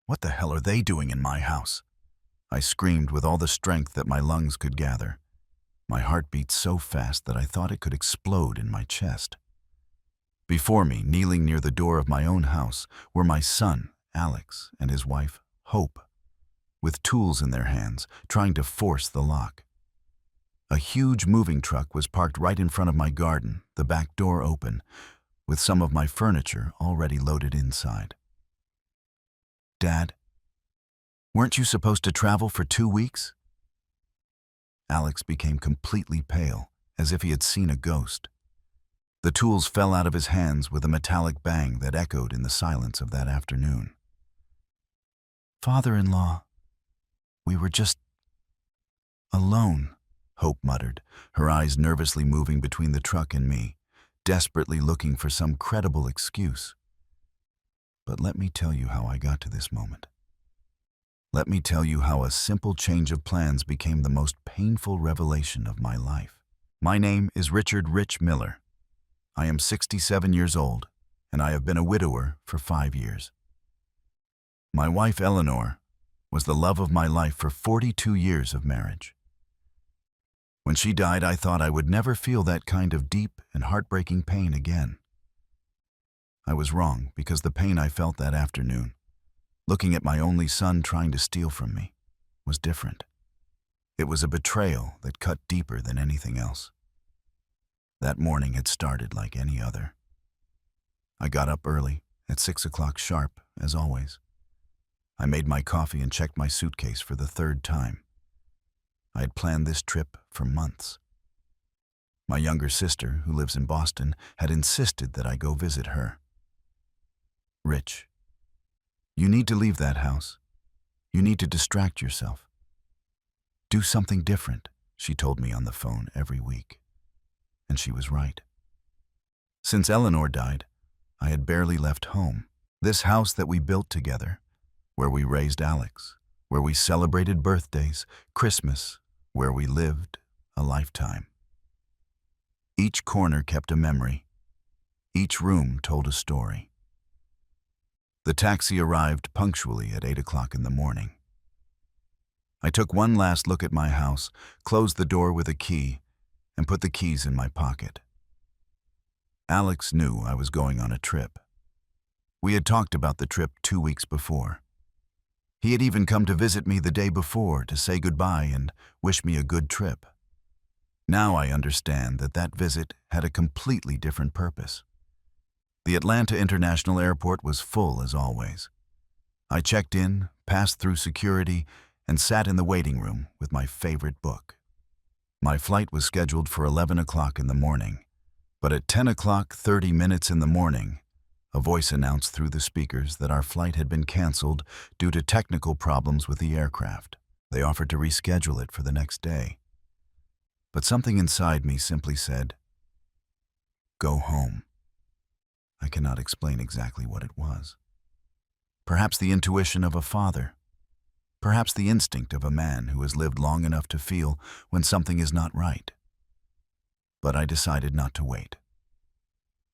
What the hell are they doing in my house? I screamed with all the strength that my lungs could gather. My heart beat so fast that I thought it could explode in my chest. Before me, kneeling near the door of my own house, were my son, Alex, and his wife, Hope, with tools in their hands, trying to force the lock. A huge moving truck was parked right in front of my garden, the back door open, with some of my furniture already loaded inside. "Dad, weren't you supposed to travel for 2 weeks?" Alex became completely pale, as if he had seen a ghost. The tools fell out of his hands with a metallic bang that echoed in the silence of that afternoon. "Father-in-law, we were just alone," Hope muttered, her eyes nervously moving between the truck and me, desperately looking for some credible excuse. But let me tell you how I got to this moment. Let me tell you how a simple change of plans became the most painful revelation of my life. My name is Richard Rich Miller. I am 67 years old, and I have been a widower for 5 years. My wife, Eleanor, was the love of my life for 42 years of marriage. When she died, I thought I would never feel that kind of deep and heartbreaking pain again. I was wrong, because the pain I felt that afternoon, looking at my only son trying to steal from me, was different. It was a betrayal that cut deeper than anything else. That morning had started like any other. I got up early, at 6 o'clock sharp, as always. I made my coffee and checked my suitcase for the 3rd time. I had planned this trip for months. My younger sister, who lives in Boston, had insisted that I go visit her. "Rich, you need to leave that house. You need to distract yourself. Do something different," she told me on the phone every week. And she was right. Since Eleanor died, I had barely left home. This house that we built together, where we raised Alex, where we celebrated birthdays, Christmas, where we lived a lifetime. Each corner kept a memory. Each room told a story. The taxi arrived punctually at 8 o'clock in the morning. I took one last look at my house, closed the door with a key, and put the keys in my pocket. Alex knew I was going on a trip. We had talked about the trip 2 weeks before. He had even come to visit me the day before to say goodbye and wish me a good trip. Now I understand that that visit had a completely different purpose. The Atlanta International Airport was full as always. I checked in, passed through security, and sat in the waiting room with my favorite book. My flight was scheduled for 11 o'clock in the morning, but at 10 o'clock 30 minutes in the morning, a voice announced through the speakers that our flight had been canceled due to technical problems with the aircraft. They offered to reschedule it for the next day. But something inside me simply said, "Go home." I cannot explain exactly what it was. Perhaps the intuition of a father. Perhaps the instinct of a man who has lived long enough to feel when something is not right. But I decided not to wait.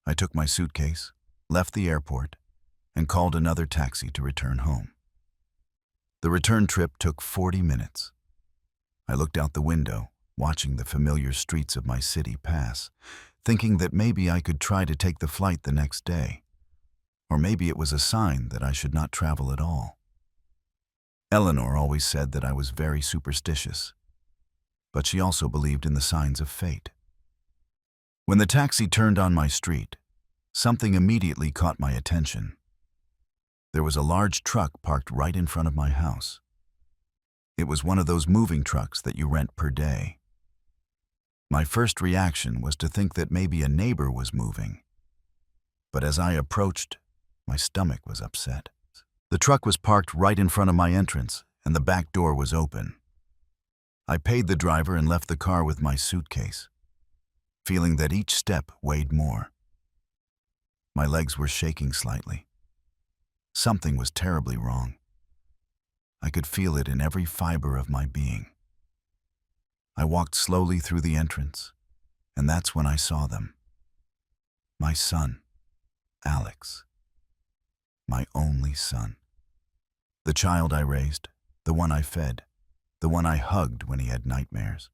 I took my suitcase, left the airport, and called another taxi to return home. The return trip took 40 minutes. I looked out the window, watching the familiar streets of my city pass, thinking that maybe I could try to take the flight the next day, or maybe it was a sign that I should not travel at all. Eleanor always said that I was very superstitious, but she also believed in the signs of fate. When the taxi turned on my street, something immediately caught my attention. There was a large truck parked right in front of my house. It was one of those moving trucks that you rent per day. My first reaction was to think that maybe a neighbor was moving. But as I approached, my stomach was upset. The truck was parked right in front of my entrance, and the back door was open. I paid the driver and left the car with my suitcase, feeling that each step weighed more. My legs were shaking slightly. Something was terribly wrong. I could feel it in every fiber of my being. I walked slowly through the entrance, and that's when I saw them. My son, Alex. My only son. The child I raised, the one I fed, the one I hugged when he had nightmares.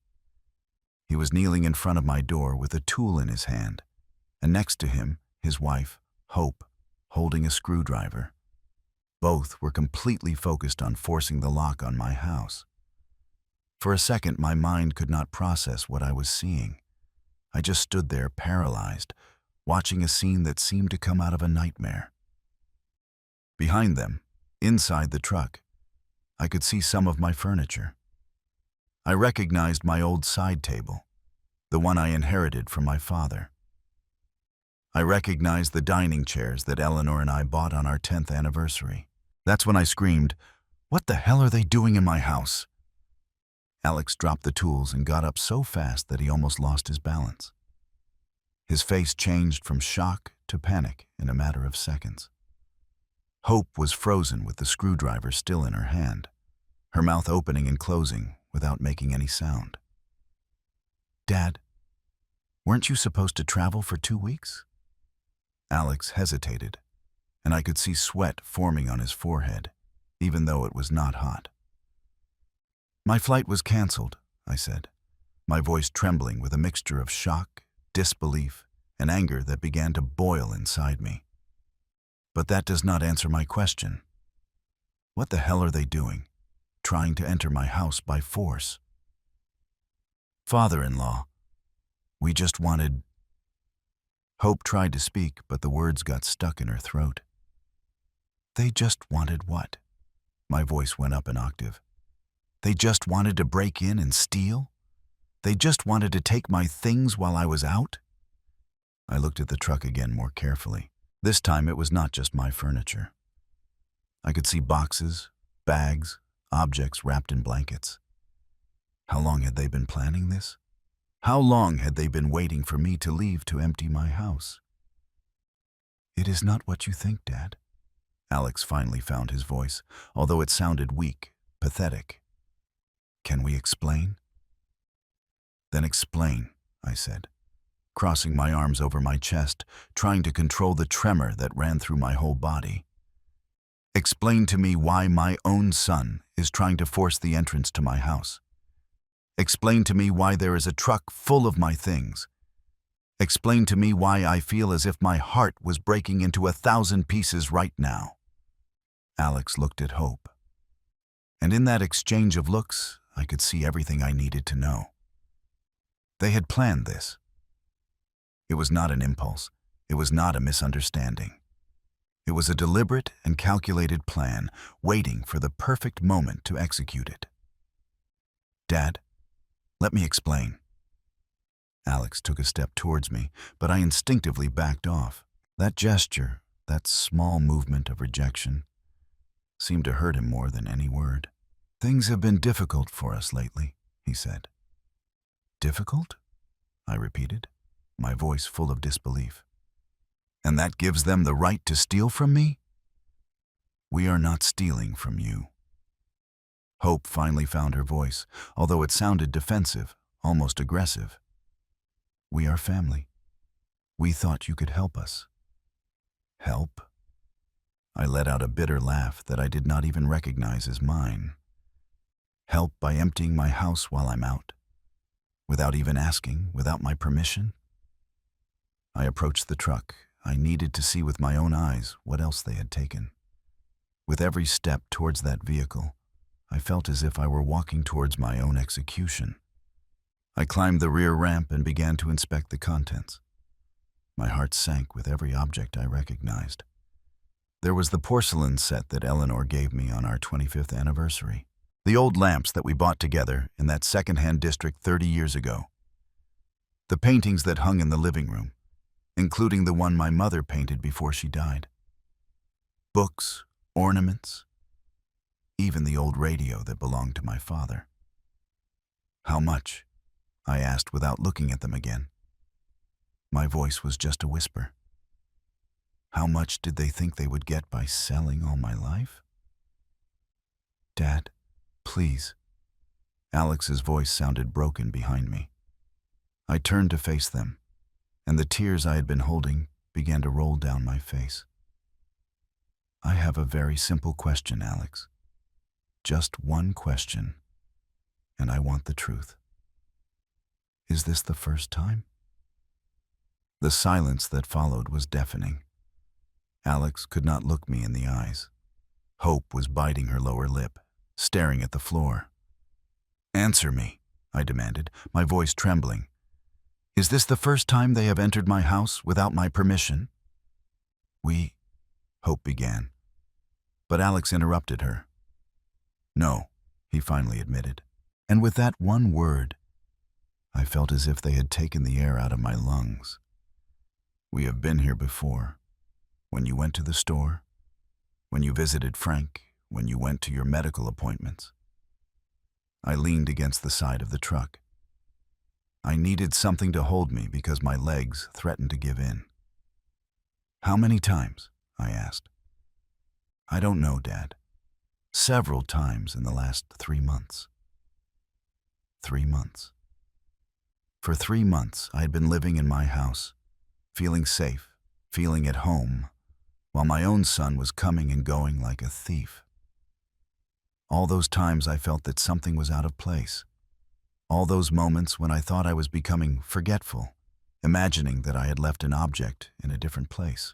He was kneeling in front of my door with a tool in his hand, and next to him, his wife, Hope, holding a screwdriver. Both were completely focused on forcing the lock on my house. For a second, my mind could not process what I was seeing. I just stood there paralyzed, watching a scene that seemed to come out of a nightmare. Behind them, inside the truck, I could see some of my furniture. I recognized my old side table, the one I inherited from my father. I recognized the dining chairs that Eleanor and I bought on our 10th anniversary. That's when I screamed, "What the hell are they doing in my house?" Alex dropped the tools and got up so fast that he almost lost his balance. His face changed from shock to panic in a matter of seconds. Hope was frozen with the screwdriver still in her hand, her mouth opening and closing without making any sound. "Dad, weren't you supposed to travel for 2 weeks?" Alex hesitated, and I could see sweat forming on his forehead, even though it was not hot. "My flight was canceled," I said, my voice trembling with a mixture of shock, disbelief, and anger that began to boil inside me. "But that does not answer my question. What the hell are they doing, trying to enter my house by force?" "Father-in-law, we just wanted—" Hope tried to speak, but the words got stuck in her throat. "They just wanted what?" My voice went up an octave. "They just wanted to break in and steal? They just wanted to take my things while I was out?" I looked at the truck again more carefully. This time it was not just my furniture. I could see boxes, bags, objects wrapped in blankets. How long had they been planning this? How long had they been waiting for me to leave to empty my house? "It is not what you think, Dad." Alex finally found his voice, although it sounded weak, pathetic. "Can we explain?" "Then explain," I said, crossing my arms over my chest, trying to control the tremor that ran through my whole body. "Explain to me why my own son is trying to force the entrance to my house. Explain to me why there is a truck full of my things. Explain to me why I feel as if my heart was breaking into 1,000 pieces right now." Alex looked at Hope, and in that exchange of looks, I could see everything I needed to know. They had planned this. It was not an impulse. It was not a misunderstanding. It was a deliberate and calculated plan, waiting for the perfect moment to execute it. "Dad, let me explain." Alex took a step towards me, but I instinctively backed off. That gesture, that small movement of rejection, seemed to hurt him more than any word. "Things have been difficult for us lately," he said. "Difficult?" I repeated, my voice full of disbelief. "And that gives them the right to steal from me?" "We are not stealing from you." Hope finally found her voice, although it sounded defensive, almost aggressive. "We are family. We thought you could help us." "Help?" I let out a bitter laugh that I did not even recognize as mine. "Help by emptying my house while I'm out? Without even asking, without my permission?" I approached the truck. I needed to see with my own eyes what else they had taken. With every step towards that vehicle, I felt as if I were walking towards my own execution. I climbed the rear ramp and began to inspect the contents. My heart sank with every object I recognized. There was the porcelain set that Eleanor gave me on our 25th anniversary. The old lamps that we bought together in that second-hand district 30 years ago. The paintings that hung in the living room, including the one my mother painted before she died. Books, ornaments, even the old radio that belonged to my father. "How much?" I asked without looking at them again. My voice was just a whisper. How much did they think they would get by selling all my life? "Dad, please." Alex's voice sounded broken behind me. I turned to face them, and the tears I had been holding began to roll down my face. "I have a very simple question, Alex. Just one question, and I want the truth. Is this the first time? The silence that followed was deafening. Alex could not look me in the eyes. Hope was biting her lower lip, staring at the floor. Answer me, I demanded, my voice trembling. Is this the first time they have entered my house without my permission? Hope began. But Alex interrupted her. No, he finally admitted. And with that one word, I felt as if they had taken the air out of my lungs. We have been here before. When you went to the store, when you visited Frank, when you went to your medical appointments. I leaned against the side of the truck. I needed something to hold me because my legs threatened to give in. How many times? I asked. I don't know, Dad. Several times in the last 3 months. 3 months. For 3 months, I had been living in my house, feeling safe, feeling at home, while my own son was coming and going like a thief. All those times I felt that something was out of place. All those moments when I thought I was becoming forgetful, imagining that I had left an object in a different place.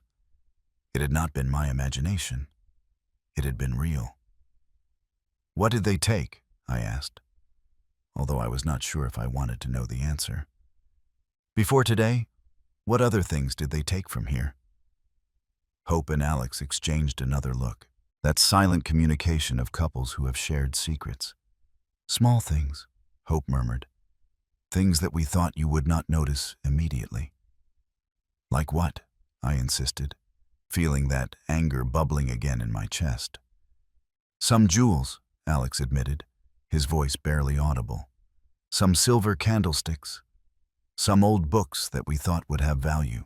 It had not been my imagination. It had been real. What did they take? I asked, although I was not sure if I wanted to know the answer. Before today, what other things did they take from here? Hope and Alex exchanged another look, that silent communication of couples who have shared secrets. Small things, Hope murmured. Things that we thought you would not notice immediately. Like what? I insisted, feeling that anger bubbling again in my chest. Some jewels, Alex admitted, his voice barely audible. Some silver candlesticks. Some old books that we thought would have value.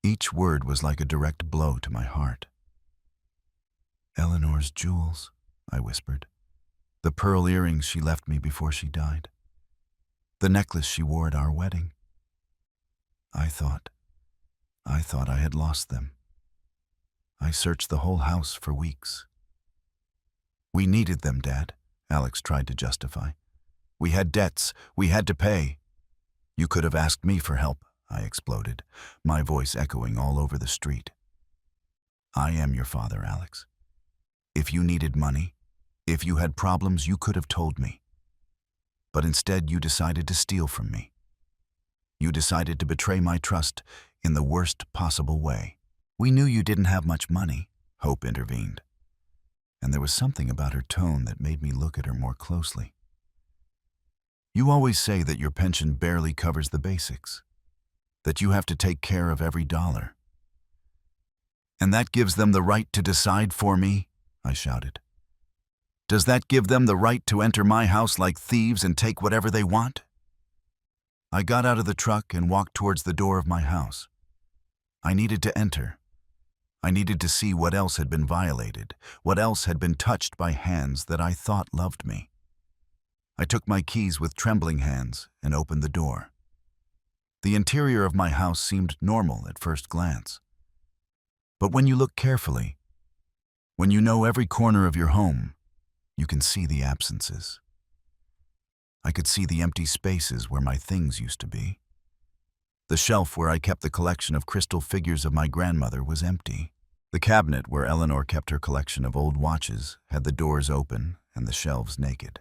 Each word was like a direct blow to my heart. Eleanor's jewels, I whispered. The pearl earrings she left me before she died. The necklace she wore at our wedding. I thought I had lost them. I searched the whole house for weeks. We needed them, Dad, Alex tried to justify. We had debts. We had to pay. You could have asked me for help, I exploded, my voice echoing all over the street. I am your father, Alex. If you needed money, if you had problems, you could have told me. But instead, you decided to steal from me. You decided to betray my trust in the worst possible way. We knew you didn't have much money, Hope intervened. And there was something about her tone that made me look at her more closely. You always say that your pension barely covers the basics, that you have to take care of every dollar. And that gives them the right to decide for me, I shouted. Does that give them the right to enter my house like thieves and take whatever they want? I got out of the truck and walked towards the door of my house. I needed to enter. I needed to see what else had been violated, what else had been touched by hands that I thought loved me. I took my keys with trembling hands and opened the door. The interior of my house seemed normal at first glance. But when you look carefully, when you know every corner of your home, you can see the absences. I could see the empty spaces where my things used to be. The shelf where I kept the collection of crystal figures of my grandmother was empty. The cabinet where Eleanor kept her collection of old watches had the doors open and the shelves naked.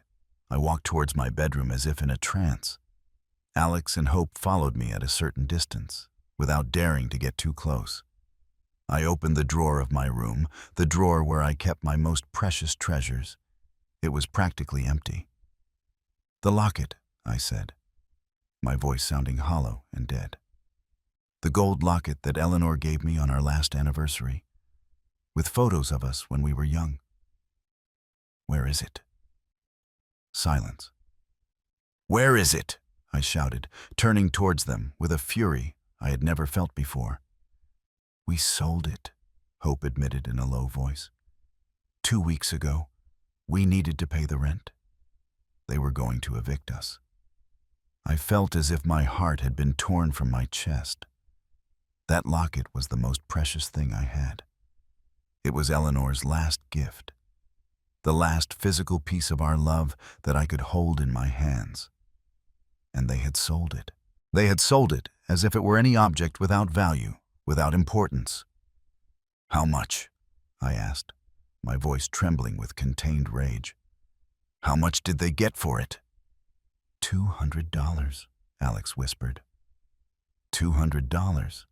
I walked towards my bedroom as if in a trance. Alex and Hope followed me at a certain distance, without daring to get too close. I opened the drawer of my room, the drawer where I kept my most precious treasures. It was practically empty. The locket, I said, my voice sounding hollow and dead. The gold locket that Eleanor gave me on our last anniversary, with photos of us when we were young. Where is it? Silence. Where is it? I shouted, turning towards them with a fury I had never felt before. We sold it, Hope admitted in a low voice. 2 weeks ago, we needed to pay the rent. They were going to evict us. I felt as if my heart had been torn from my chest. That locket was the most precious thing I had. It was Eleanor's last gift. the last physical piece of our love that I could hold in my hands. And they had sold it. They had sold it as if it were any object without value, without importance. "How much?" I asked, my voice trembling with contained rage. "How much did they get for it?" $200, Alex whispered. $200.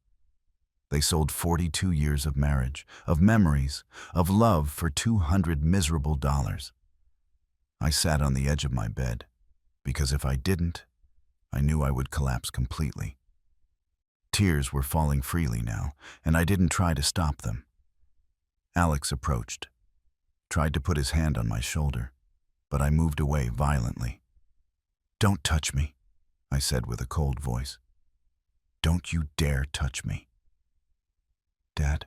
They sold 42 years of marriage, of memories, of love for $200 miserable dollars. I sat on the edge of my bed, because if I didn't, I knew I would collapse completely. Tears were falling freely now, and I didn't try to stop them. Alex approached, tried to put his hand on my shoulder, but I moved away violently. "Don't touch me," I said with a cold voice. "Don't you dare touch me." "Dad,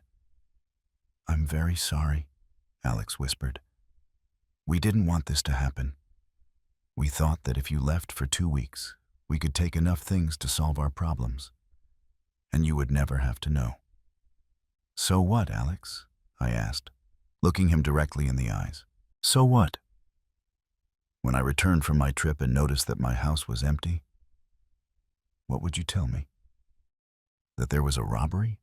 I'm very sorry," Alex whispered. "We didn't want this to happen. We thought that if you left for 2 weeks, we could take enough things to solve our problems, and you would never have to know." "So what, Alex?" I asked, looking him directly in the eyes. "So what?" "When I returned from my trip and noticed that my house was empty, what would you tell me? That there was a robbery?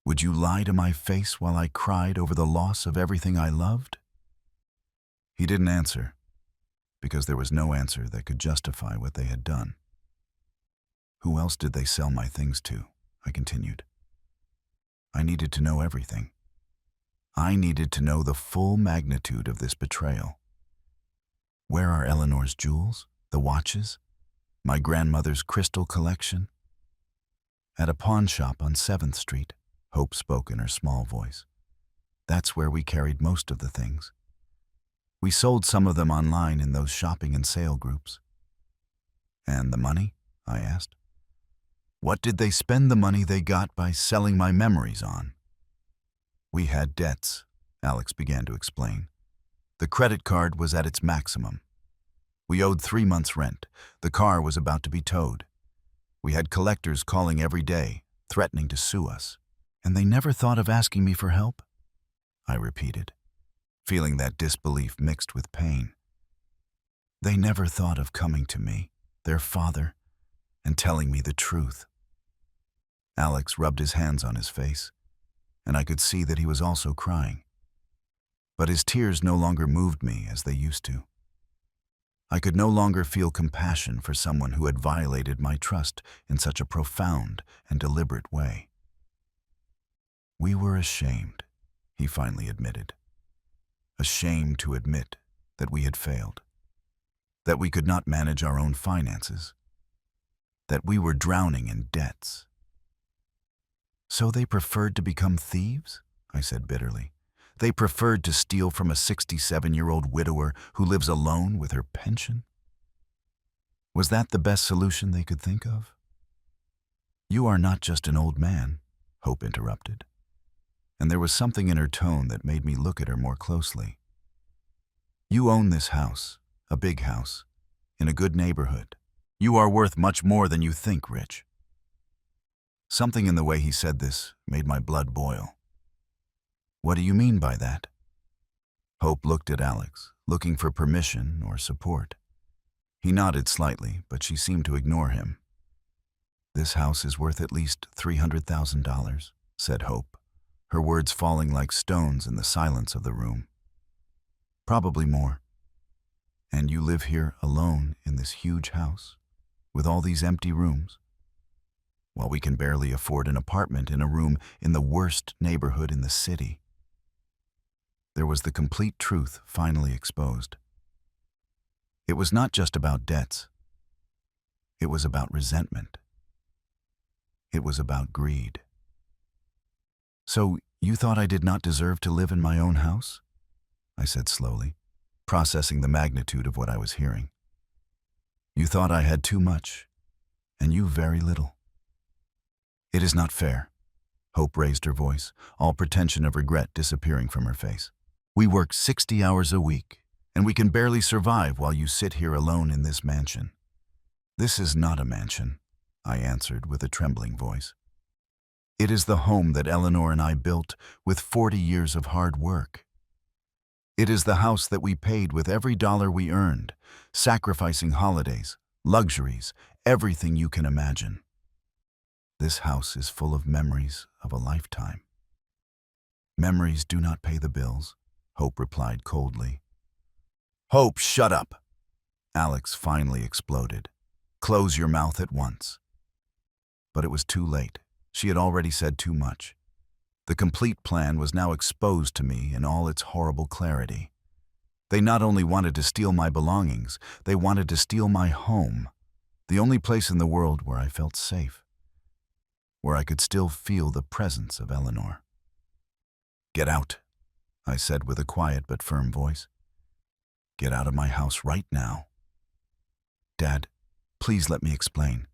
Would you lie to my face while I cried over the loss of everything I loved?" He didn't answer, because there was no answer that could justify what they had done. "Who else did they sell my things to?" I continued. I needed to know everything. I needed to know the full magnitude of this betrayal. Where are Eleanor's jewels, the watches, my grandmother's crystal collection? "At a pawn shop on 7th Street, Hope spoke in her small voice. "That's where we carried most of the things. We sold some of them online in those shopping and sale groups." "And the money?" I asked. "What did they spend the money they got by selling my memories on?" "We had debts," Alex began to explain. "The credit card was at its maximum. We owed 3 months' rent. The car was about to be towed. We had collectors calling every day, threatening to sue us. And they never thought of asking me for help?" I repeated, feeling that disbelief mixed with pain. "They never thought of coming to me, their father, and telling me the truth." Alex rubbed his hands on his face, and I could see that he was also crying. But his tears no longer moved me as they used to. I could no longer feel compassion for someone who had violated my trust in such a profound and deliberate way. "We were ashamed," he finally admitted. "Ashamed to admit that we had failed, that we could not manage our own finances, that we were drowning in debts." "So they preferred to become thieves?" I said bitterly. "They preferred to steal from a 67-year-old widower who lives alone with her pension? Was that the best solution they could think of?" "You are not just an old man," Hope interrupted. And there was something in her tone that made me look at her more closely. "You own this house, a big house, in a good neighborhood. You are worth much more than you think, Rich." Something in the way he said this made my blood boil. "What do you mean by that?" Hope looked at Alex, looking for permission or support. He nodded slightly, but she seemed to ignore him. "This house is worth at least $300,000, said Hope, her words falling like stones in the silence of the room. "Probably more. And you live here alone in this huge house, with all these empty rooms, while we can barely afford an apartment in a room in the worst neighborhood in the city." There was the complete truth finally exposed. It was not just about debts. It was about resentment. It was about greed. "So you thought I did not deserve to live in my own house?" I said slowly, processing the magnitude of what I was hearing. "You thought I had too much, and you very little." "It is not fair." Hope raised her voice, all pretension of regret disappearing from her face. "We work 60 hours a week, and we can barely survive while you sit here alone in this mansion." "This is not a mansion," I answered with a trembling voice. "It is the home that Eleanor and I built with 40 years of hard work." It is the house that we paid with every dollar we earned, sacrificing holidays, luxuries, everything you can imagine. This house is full of memories of a lifetime. Memories do not pay the bills, Hope replied coldly. Hope, shut up! Alex finally exploded. Close your mouth at once. But it was too late. She had already said too much. The complete plan was now exposed to me in all its horrible clarity. They not only wanted to steal my belongings, they wanted to steal my home, the only place in the world where I felt safe, where I could still feel the presence of Eleanor. Get out, I said with a quiet but firm voice. Get out of my house right now. Dad, please let me explain.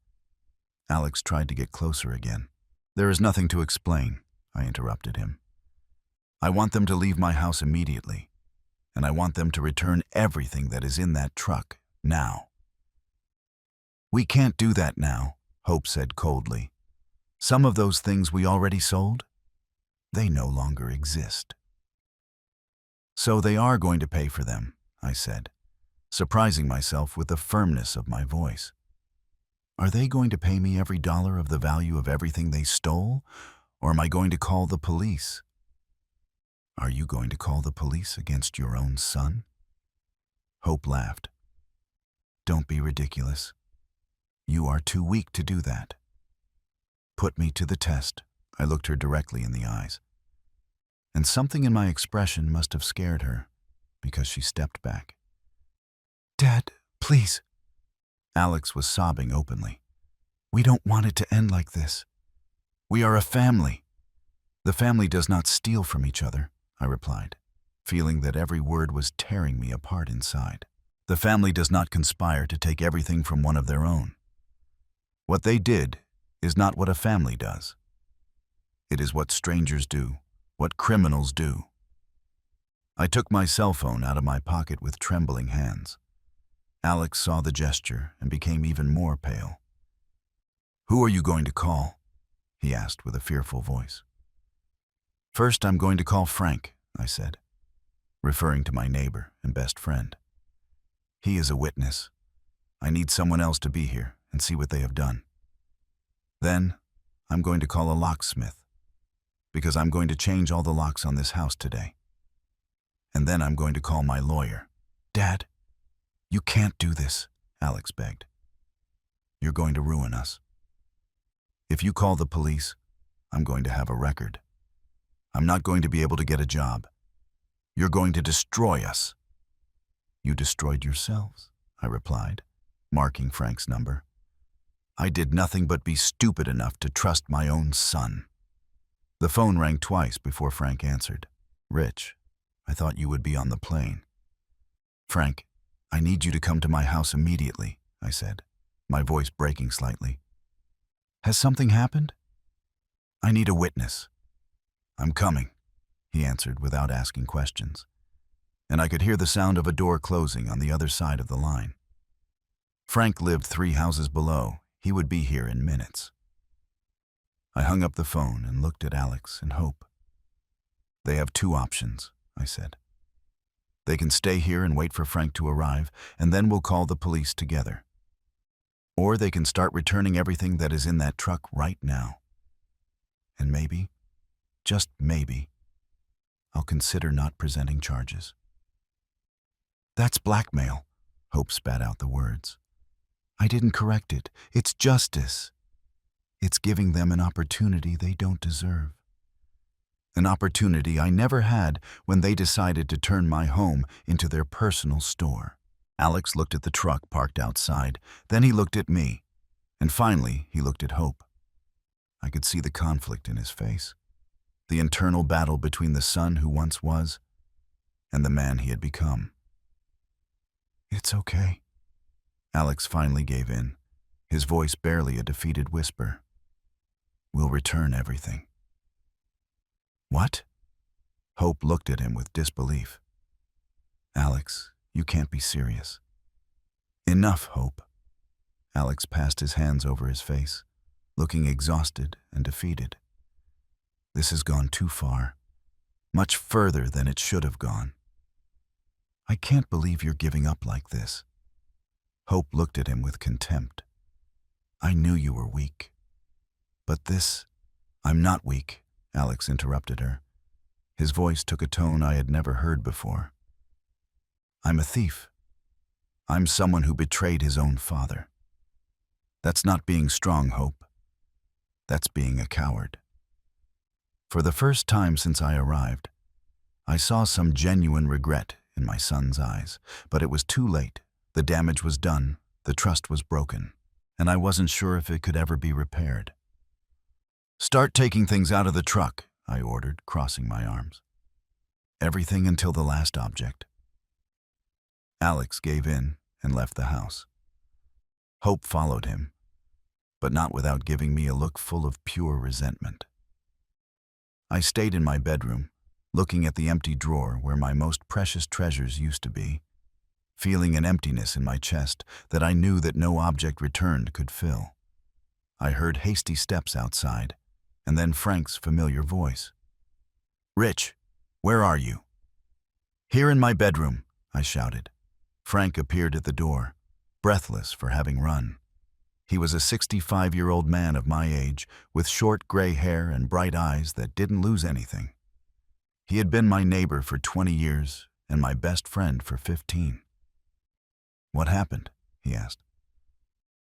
Alex tried to get closer again. There is nothing to explain, I interrupted him. I want them to leave my house immediately, and I want them to return everything that is in that truck, now. We can't do that now, Hope said coldly. Some of those things we already sold, they no longer exist. So they are going to pay for them, I said, surprising myself with the firmness of my voice. Are they going to pay me every dollar of the value of everything they stole, or am I going to call the police? Are you going to call the police against your own son? Hope laughed. Don't be ridiculous. You are too weak to do that. Put me to the test. I looked her directly in the eyes. And something in my expression must have scared her, because she stepped back. Dad, please. Alex was sobbing openly. We don't want it to end like this. We are a family. The family does not steal from each other, I replied, feeling that every word was tearing me apart inside. The family does not conspire to take everything from one of their own. What they did is not what a family does. It is what strangers do, what criminals do. I took my cell phone out of my pocket with trembling hands. Alex saw the gesture and became even more pale. Who are you going to call? He asked with a fearful voice. First, I'm going to call Frank, I said, referring to my neighbor and best friend. He is a witness. I need someone else to be here and see what they have done. Then, I'm going to call a locksmith, because I'm going to change all the locks on this house today. And then I'm going to call my lawyer. Dad, you can't do this, Alex begged. You're going to ruin us. If you call the police, I'm going to have a record. I'm not going to be able to get a job. You're going to destroy us. You destroyed yourselves, I replied, marking Frank's number. I did nothing but be stupid enough to trust my own son. The phone rang twice before Frank answered. Rich, I thought you would be on the plane. Frank, I need you to come to my house immediately, I said, my voice breaking slightly. Has something happened? I need a witness. I'm coming, he answered without asking questions, and I could hear the sound of a door closing on the other side of the line. Frank lived 3 houses below. He would be here in minutes. I hung up the phone and looked at Alex and Hope. They have 2 options, I said. They can stay here and wait for Frank to arrive, and then we'll call the police together. Or they can start returning everything that is in that truck right now. And maybe, just maybe, I'll consider not presenting charges. That's blackmail, Hope spat out the words. I didn't correct it. It's justice. It's giving them an opportunity they don't deserve. An opportunity I never had when they decided to turn my home into their personal store. Alex looked at the truck parked outside, then he looked at me, and finally he looked at Hope. I could see the conflict in his face, the internal battle between the son who once was and the man he had become. It's okay. Alex finally gave in, his voice barely a defeated whisper. We'll return everything. What? Hope looked at him with disbelief. Alex, you can't be serious. Enough, Hope. Alex passed his hands over his face, looking exhausted and defeated. This has gone too far, much further than it should have gone. I can't believe you're giving up like this. Hope looked at him with contempt. I knew you were weak. But this— I'm not weak, Alex interrupted her. His voice took a tone I had never heard before. I'm a thief. I'm someone who betrayed his own father. That's not being strong, Hope. That's being a coward. For the first time since I arrived, I saw some genuine regret in my son's eyes, but it was too late. The damage was done, the trust was broken, and I wasn't sure if it could ever be repaired. Start taking things out of the truck, I ordered, crossing my arms. Everything until the last object. Alex gave in and left the house. Hope followed him, but not without giving me a look full of pure resentment. I stayed in my bedroom, looking at the empty drawer where my most precious treasures used to be, feeling an emptiness in my chest that I knew that no object returned could fill. I heard hasty steps outside, and then Frank's familiar voice. Rich, where are you? Here in my bedroom, I shouted. Frank appeared at the door, breathless for having run. He was a 65-year-old man of my age, with short gray hair and bright eyes that didn't lose anything. He had been my neighbor for 20 years and my best friend for 15. What happened? He asked.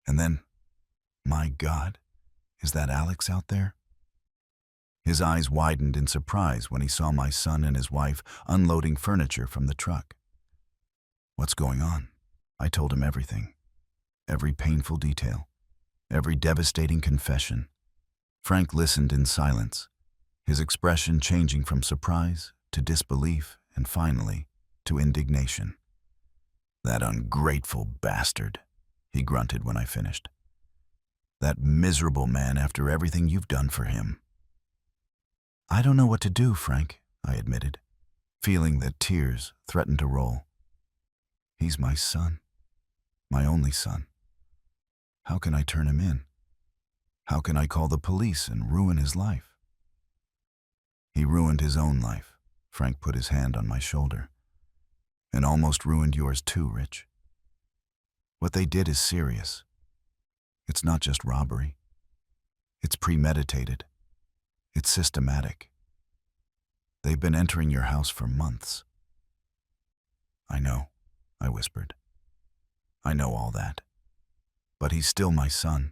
And then, my God, is that Alex out there? His eyes widened in surprise when he saw my son and his wife unloading furniture from the truck. What's going on? I told him everything. Every painful detail. Every devastating confession. Frank listened in silence, his expression changing from surprise to disbelief and finally to indignation. That ungrateful bastard, he grunted when I finished. That miserable man after everything you've done for him. I don't know what to do, Frank, I admitted, feeling that tears threatened to roll. He's my son, my only son. How can I turn him in? How can I call the police and ruin his life? He ruined his own life, Frank put his hand on my shoulder. And almost ruined yours too, Rich. What they did is serious. It's not just robbery. It's premeditated. It's systematic. They've been entering your house for months. I know, I whispered. I know all that. But he's still my son.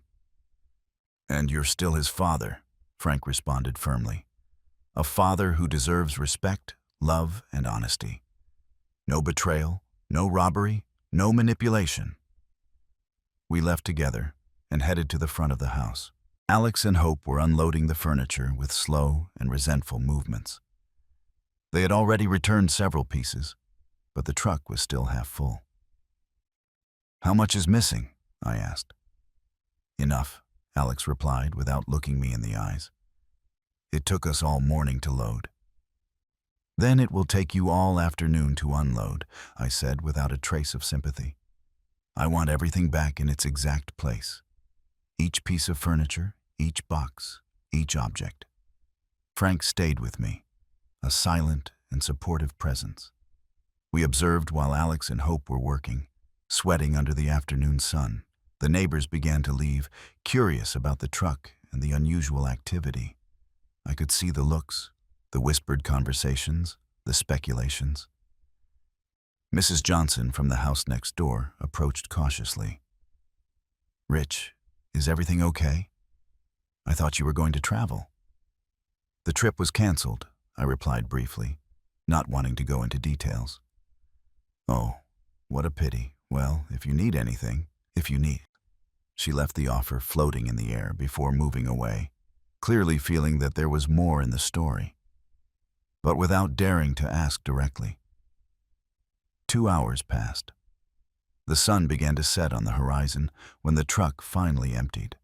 And you're still his father, Frank responded firmly. A father who deserves respect, love, and honesty. No betrayal, no robbery, no manipulation. We left together and headed to the front of the house. Alex and Hope were unloading the furniture with slow and resentful movements. They had already returned several pieces, but the truck was still half full. How much is missing? I asked. Enough, Alex replied without looking me in the eyes. It took us all morning to load. Then it will take you all afternoon to unload, I said without a trace of sympathy. I want everything back in its exact place. Each piece of furniture, each box, each object. Frank stayed with me, a silent and supportive presence. We observed while Alex and Hope were working, sweating under the afternoon sun. The neighbors began to leave, curious about the truck and the unusual activity. I could see the looks, the whispered conversations, the speculations. Mrs. Johnson from the house next door approached cautiously. Rich, is everything okay? I thought you were going to travel. The trip was canceled, I replied briefly, not wanting to go into details. Oh, what a pity. Well, if you need anything, She left the offer floating in the air before moving away, clearly feeling that there was more in the story, but without daring to ask directly. 2 hours passed. The sun began to set on the horizon when the truck finally emptied.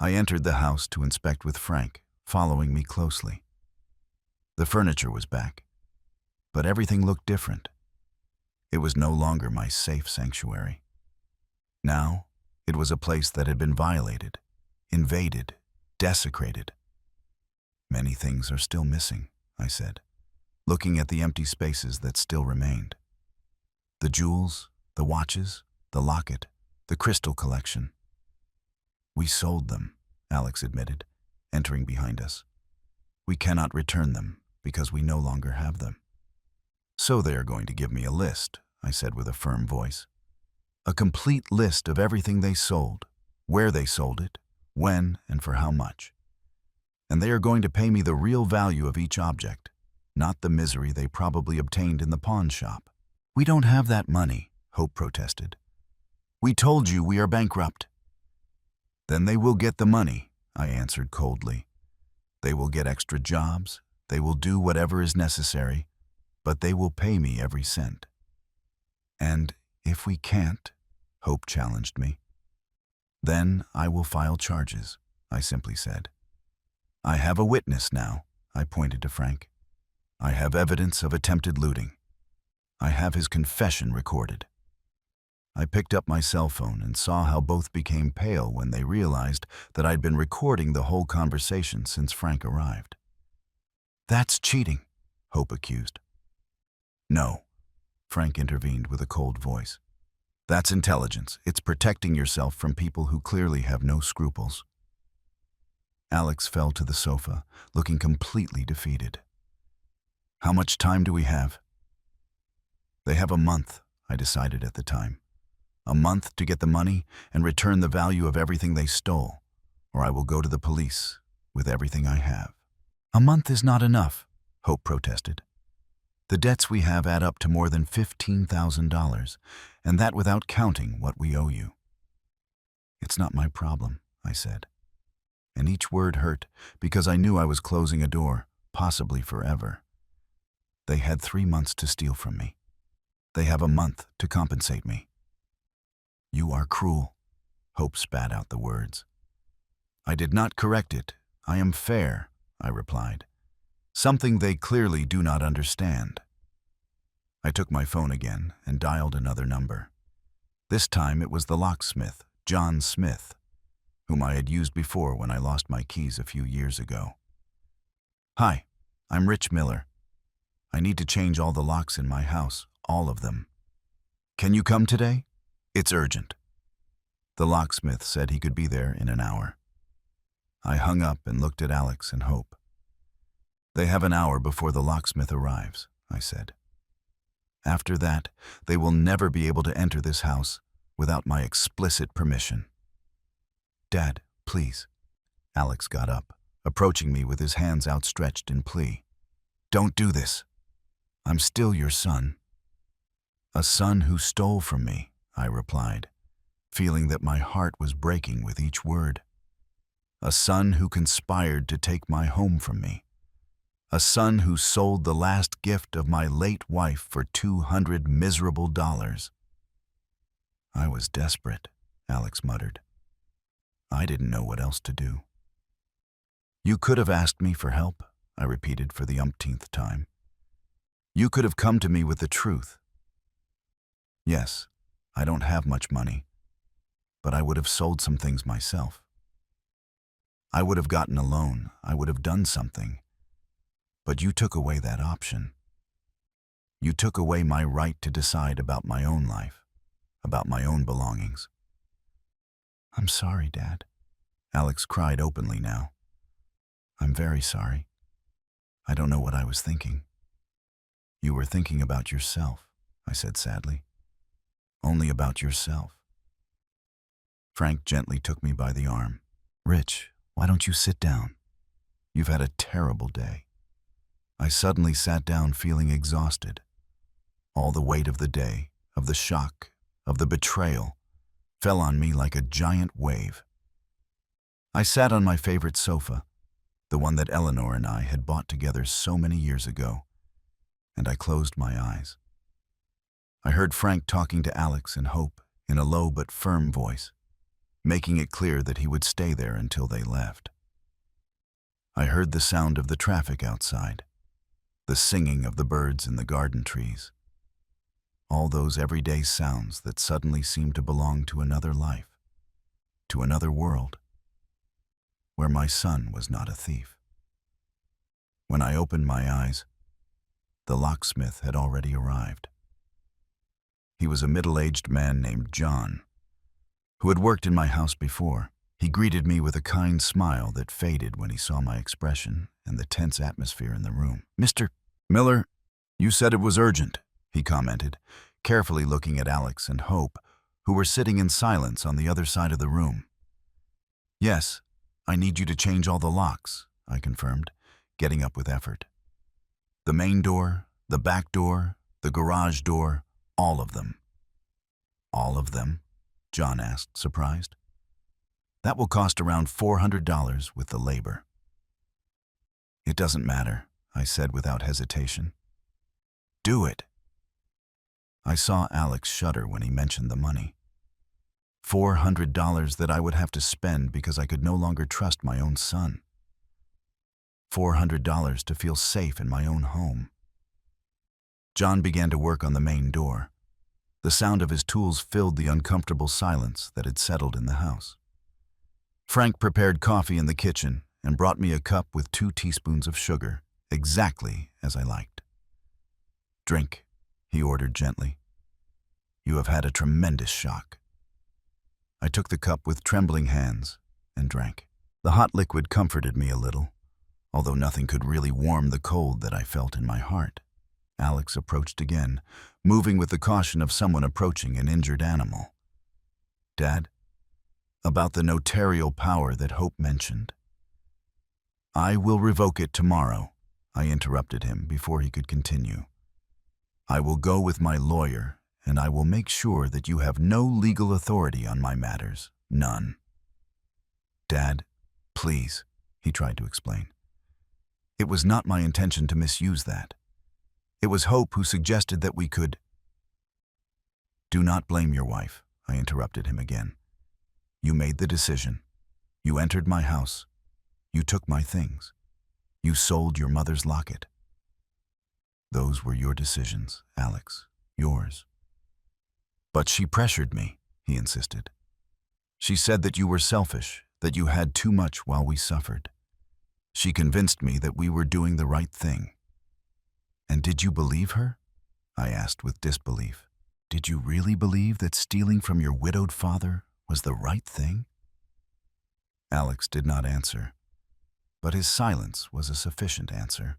I entered the house to inspect with Frank, following me closely. The furniture was back, but everything looked different. It was no longer my safe sanctuary. Now, it was a place that had been violated, invaded, desecrated. Many things are still missing, I said, looking at the empty spaces that still remained. The jewels, the watches, the locket, the crystal collection. We sold them, Alex admitted, entering behind us. We cannot return them because we no longer have them. So they are going to give me a list, I said with a firm voice. A complete list of everything they sold, where they sold it, when and for how much. And they are going to pay me the real value of each object, not the misery they probably obtained in the pawn shop. We don't have that money, Hope protested. We told you we are bankrupt. Then they will get the money, I answered coldly. They will get extra jobs, they will do whatever is necessary, but they will pay me every cent. And if we can't, Hope challenged me. Then I will file charges, I simply said. I have a witness now, I pointed to Frank. I have evidence of attempted looting. I have his confession recorded. I picked up my cell phone and saw how both became pale when they realized that I'd been recording the whole conversation since Frank arrived. That's cheating, Hope accused. No, Frank intervened with a cold voice. That's intelligence. It's protecting yourself from people who clearly have no scruples. Alex fell to the sofa, looking completely defeated. How much time do we have? They have a month, I decided at the time. A month to get the money and return the value of everything they stole, or I will go to the police with everything I have. A month is not enough, Hope protested. The debts we have add up to more than $15,000, and that without counting what we owe you. It's not my problem, I said. And each word hurt because I knew I was closing a door, possibly forever. They had 3 months to steal from me. They have a month to compensate me. You are cruel, Hope spat out the words. I did not correct it. I am fair, I replied. Something they clearly do not understand. I took my phone again and dialed another number. This time it was the locksmith, John Smith, whom I had used before when I lost my keys a few years ago. Hi, I'm Rich Miller. I need to change all the locks in my house, all of them. Can you come today? It's urgent. The locksmith said he could be there in an hour. I hung up and looked at Alex and Hope. They have an hour before the locksmith arrives, I said. After that, they will never be able to enter this house without my explicit permission. Dad, please. Alex got up, approaching me with his hands outstretched in plea. Don't do this. I'm still your son. A son who stole from me, I replied, feeling that my heart was breaking with each word. A son who conspired to take my home from me. A son who sold the last gift of my late wife for $200 miserable. I was desperate, Alex muttered. I didn't know what else to do. You could have asked me for help, I repeated for the umpteenth time. You could have come to me with the truth. Yes, I don't have much money, but I would have sold some things myself. I would have gotten a loan, I would have done something. But you took away that option. You took away my right to decide about my own life, about my own belongings. I'm sorry, Dad. Alex cried openly now. I'm very sorry. I don't know what I was thinking. You were thinking about yourself, I said sadly. Only about yourself. Frank gently took me by the arm. Rich, why don't you sit down? You've had a terrible day. I suddenly sat down feeling exhausted. All the weight of the day, of the shock, of the betrayal, fell on me like a giant wave. I sat on my favorite sofa, the one that Eleanor and I had bought together so many years ago, and I closed my eyes. I heard Frank talking to Alex and Hope in a low but firm voice, making it clear that he would stay there until they left. I heard the sound of the traffic outside, the singing of the birds in the garden trees, all those everyday sounds that suddenly seemed to belong to another life, to another world, where my son was not a thief. When I opened my eyes, the locksmith had already arrived. He was a middle-aged man named John, who had worked in my house before. He greeted me with a kind smile that faded when he saw my expression and the tense atmosphere in the room. "Mr. Miller, you said it was urgent," he commented, carefully looking at Alex and Hope, who were sitting in silence on the other side of the room. "Yes, I need you to change all the locks," I confirmed, getting up with effort. "The main door, the back door, the garage door, all of them." "All of them?" John asked, surprised. "That will cost around $400 with the labor." "It doesn't matter," I said without hesitation. "Do it." I saw Alex shudder when he mentioned the money. $400 that I would have to spend because I could no longer trust my own son. $400 to feel safe in my own home. John began to work on the main door. The sound of his tools filled the uncomfortable silence that had settled in the house. Frank prepared coffee in the kitchen and brought me a cup with 2 teaspoons of sugar, exactly as I liked. "Drink," he ordered gently. "You have had a tremendous shock." I took the cup with trembling hands and drank. The hot liquid comforted me a little, although nothing could really warm the cold that I felt in my heart. Alex approached again, moving with the caution of someone approaching an injured animal. "Dad, about the notarial power that Hope mentioned." "I will revoke it tomorrow," I interrupted him before he could continue. "I will go with my lawyer, and I will make sure that you have no legal authority on my matters. None." "Dad, please," he tried to explain. "It was not my intention to misuse that. It was Hope who suggested that we could—" "Do not blame your wife," I interrupted him again. "You made the decision. You entered my house. You took my things. You sold your mother's locket. Those were your decisions, Alex, yours." "But she pressured me," he insisted. "She said that you were selfish, that you had too much while we suffered. She convinced me that we were doing the right thing." "And did you believe her?" I asked with disbelief. "Did you really believe that stealing from your widowed father was the right thing?" Alex did not answer, but his silence was a sufficient answer.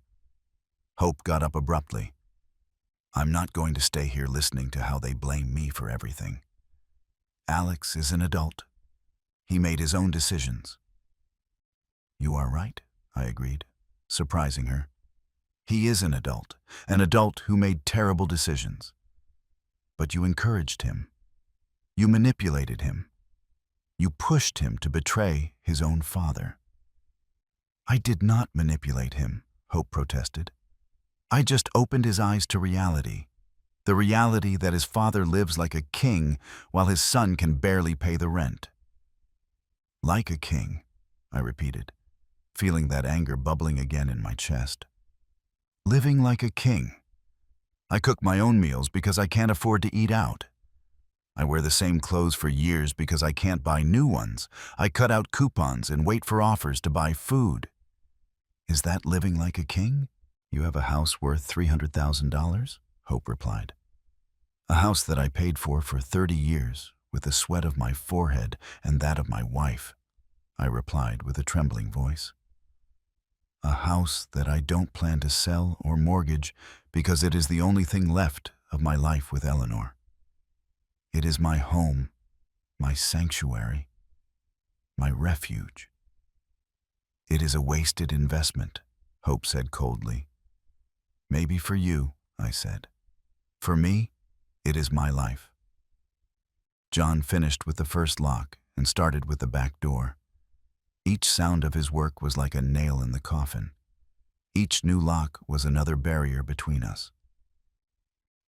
Hope got up abruptly. "I'm not going to stay here listening to how they blame me for everything. Alex is an adult. He made his own decisions." "You are right," I agreed, surprising her. "He is an adult who made terrible decisions. But you encouraged him. You manipulated him. You pushed him to betray his own father." "I did not manipulate him," Hope protested. "I just opened his eyes to reality. The reality that his father lives like a king while his son can barely pay the rent." "Like a king," I repeated, feeling that anger bubbling again in my chest. "Living like a king. I cook my own meals because I can't afford to eat out. I wear the same clothes for years because I can't buy new ones. I cut out coupons and wait for offers to buy food. Is that living like a king?" "You have a house worth $300,000? Hope replied. "A house that I paid for 30 years with the sweat of my forehead and that of my wife," I replied with a trembling voice. "A house that I don't plan to sell or mortgage because it is the only thing left of my life with Eleanor. It is my home, my sanctuary, my refuge." "It is a wasted investment," Hope said coldly. "Maybe for you," I said. "For me, it is my life." John finished with the first lock and started with the back door. Each sound of his work was like a nail in the coffin. Each new lock was another barrier between us.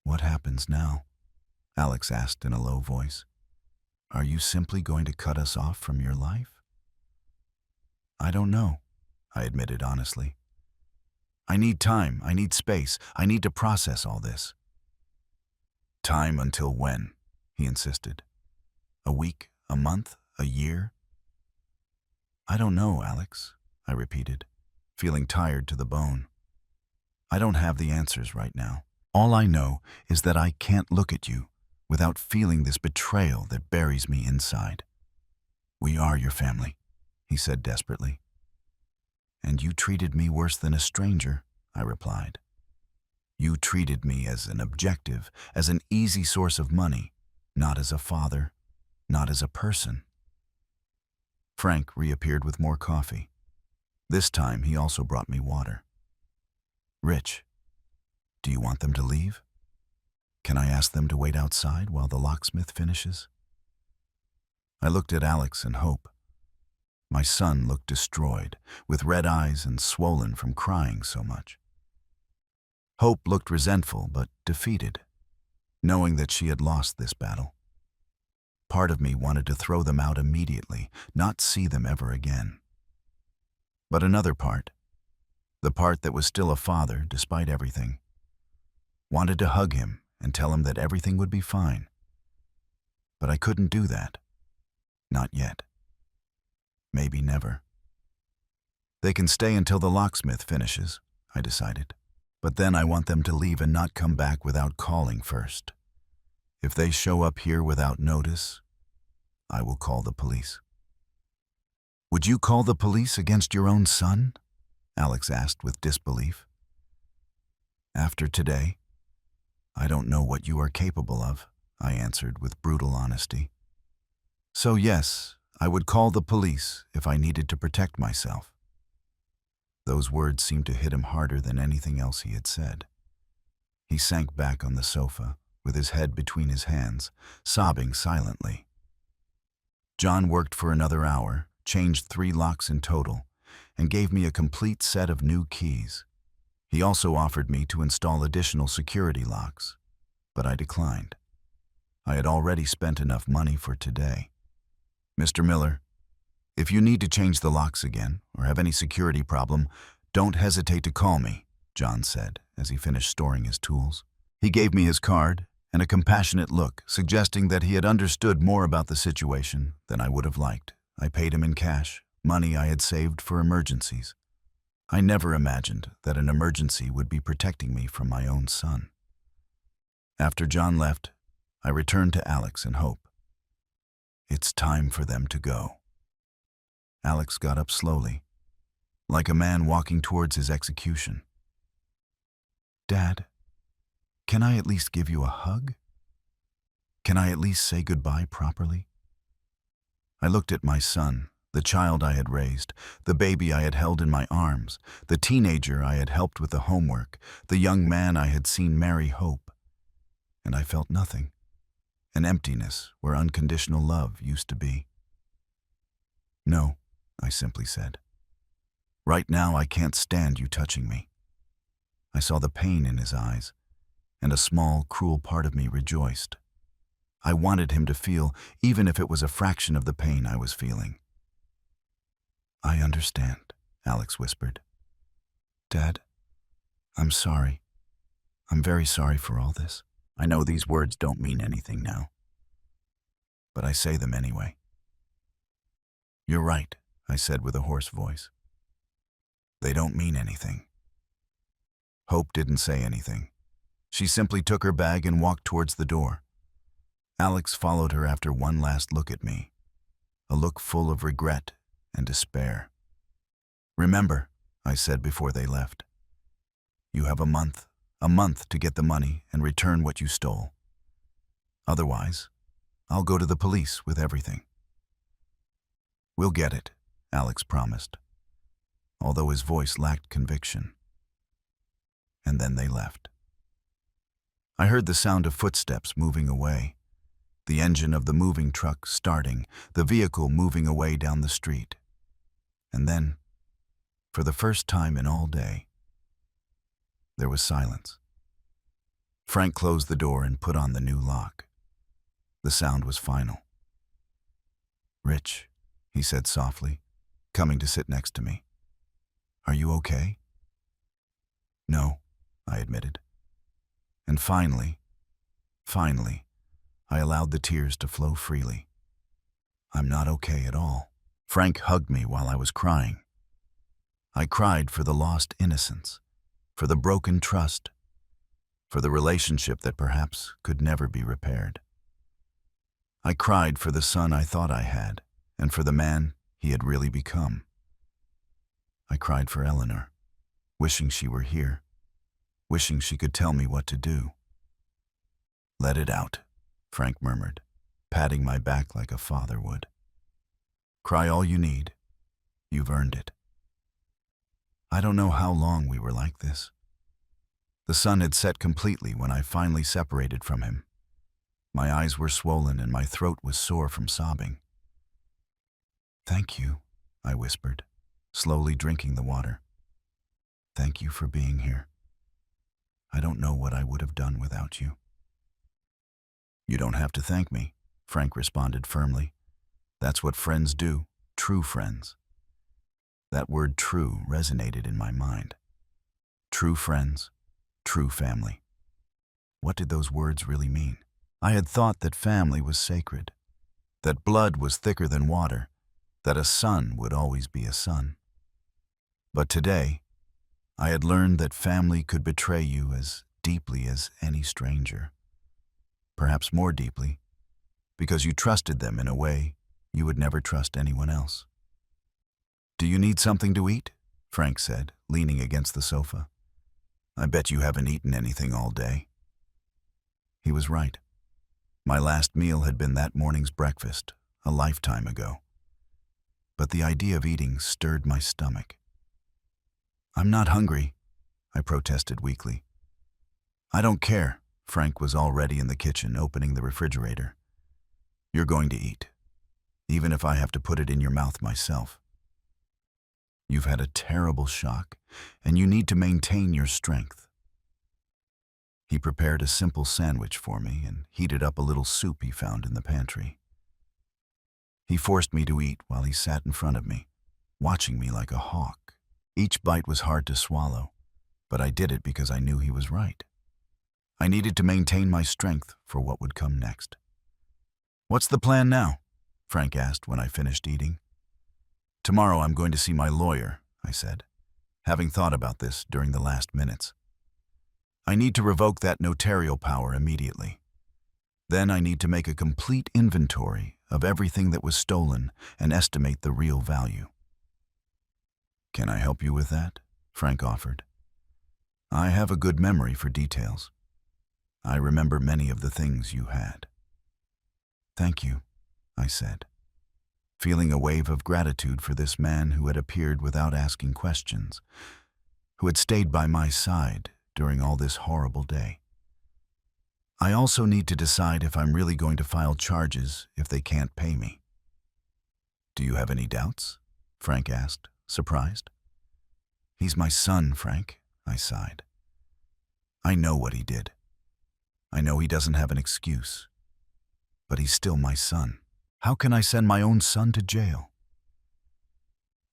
"What happens now?" Alex asked in a low voice. "Are you simply going to cut us off from your life?" "I don't know," I admitted honestly. "I need time, I need space, I need to process all this." "Time until when?" he insisted. "A week, a month, a year?" "I don't know, Alex," I repeated, feeling tired to the bone. "I don't have the answers right now. All I know is that I can't look at you without feeling this betrayal that buries me inside. "We are your family," he said desperately. "And you treated me worse than a stranger," I replied. "You treated me as an objective, as an easy source of money, not as a father, not as a person." Frank reappeared with more coffee. This time he also brought me water. "Rich, do you want them to leave? Can I ask them to wait outside while the locksmith finishes?" I looked at Alex and Hope. My son looked destroyed, with red eyes and swollen from crying so much. Hope looked resentful but defeated, knowing that she had lost this battle. Part of me wanted to throw them out immediately, not see them ever again. But another part, the part that was still a father despite everything, wanted to hug him and tell him that everything would be fine. But I couldn't do that. Not yet. Maybe never. They can stay until the locksmith finishes, I decided. But then I want them to leave and not come back without calling first. If they show up here without notice, I will call the police. "Would you call the police against your own son?" Alex asked with disbelief. "After today, I don't know what you are capable of," I answered with brutal honesty. "So yes, I would call the police if I needed to protect myself." Those words seemed to hit him harder than anything else he had said. He sank back on the sofa, with his head between his hands, sobbing silently. John worked for another hour, changed 3 locks in total, and gave me a complete set of new keys. He also offered me to install additional security locks, but I declined. I had already spent enough money for today. "Mr. Miller, if you need to change the locks again or have any security problem, don't hesitate to call me," John said as he finished storing his tools. He gave me his card and a compassionate look, suggesting that he had understood more about the situation than I would have liked. I paid him in cash, money I had saved for emergencies. I never imagined that an emergency would be protecting me from my own son. After John left, I returned to Alex and Hope. "It's time for them to go." Alex got up slowly, like a man walking towards his execution. "Dad, can I at least give you a hug? Can I at least say goodbye properly?" I looked at my son, the child I had raised, the baby I had held in my arms, the teenager I had helped with the homework, the young man I had seen marry Hope, and I felt nothing, an emptiness where unconditional love used to be. "No," I simply said. "Right now I can't stand you touching me." I saw the pain in his eyes, and a small, cruel part of me rejoiced. I wanted him to feel, even if it was a fraction of the pain I was feeling. "I understand," Alex whispered. "Dad, I'm sorry. I'm very sorry for all this. I know these words don't mean anything now, but I say them anyway." "You're right," I said with a hoarse voice. "They don't mean anything." Hope didn't say anything. She simply took her bag and walked towards the door. Alex followed her after one last look at me, a look full of regret and despair. "Remember," I said before they left, "you have a month to get the money and return what you stole. Otherwise, I'll go to the police with everything." "We'll get it," Alex promised, although his voice lacked conviction. And then they left. I heard the sound of footsteps moving away, the engine of the moving truck starting, the vehicle moving away down the street. And then, for the first time in all day, there was silence. Frank closed the door and put on the new lock. The sound was final. "Rich," he said softly, coming to sit next to me. "Are you okay?" "No," I admitted. And finally, I allowed the tears to flow freely. "I'm not okay at all." Frank hugged me while I was crying. I cried for the lost innocence, for the broken trust, for the relationship that perhaps could never be repaired. I cried for the son I thought I had, and for the man he had really become. I cried for Eleanor, wishing she were here, wishing she could tell me what to do. "Let it out," Frank murmured, patting my back like a father would. "Cry all you need. You've earned it." I don't know how long we were like this. The sun had set completely when I finally separated from him. My eyes were swollen and my throat was sore from sobbing. "Thank you," I whispered, slowly drinking the water. "Thank you for being here. I don't know what I would have done without you." "You don't have to thank me," Frank responded firmly. "That's what friends do, true friends." That word "true" resonated in my mind. True friends, true family. What did those words really mean? I had thought that family was sacred, that blood was thicker than water, that a son would always be a son. But today, I had learned that family could betray you as deeply as any stranger. Perhaps more deeply, because you trusted them in a way you would never trust anyone else. "Do you need something to eat?" Frank said, leaning against the sofa. "I bet you haven't eaten anything all day." He was right. My last meal had been that morning's breakfast, a lifetime ago. But the idea of eating stirred my stomach. "I'm not hungry," I protested weakly. "I don't care." Frank was already in the kitchen, opening the refrigerator. "You're going to eat, even if I have to put it in your mouth myself. You've had a terrible shock, and you need to maintain your strength." He prepared a simple sandwich for me and heated up a little soup he found in the pantry. He forced me to eat while he sat in front of me, watching me like a hawk. Each bite was hard to swallow, but I did it because I knew he was right. I needed to maintain my strength for what would come next. "What's the plan now?" Frank asked when I finished eating. "Tomorrow I'm going to see my lawyer," I said, having thought about this during the last minutes. "I need to revoke that notarial power immediately. Then I need to make a complete inventory of everything that was stolen and estimate the real value." "Can I help you with that?" Frank offered. "I have a good memory for details. I remember many of the things you had." "Thank you," I said, feeling a wave of gratitude for this man who had appeared without asking questions, who had stayed by my side during all this horrible day. "I also need to decide if I'm really going to file charges if they can't pay me." "Do you have any doubts?" Frank asked, surprised. "He's my son, Frank," I sighed. "I know what he did. I know he doesn't have an excuse. But he's still my son. How can I send my own son to jail?"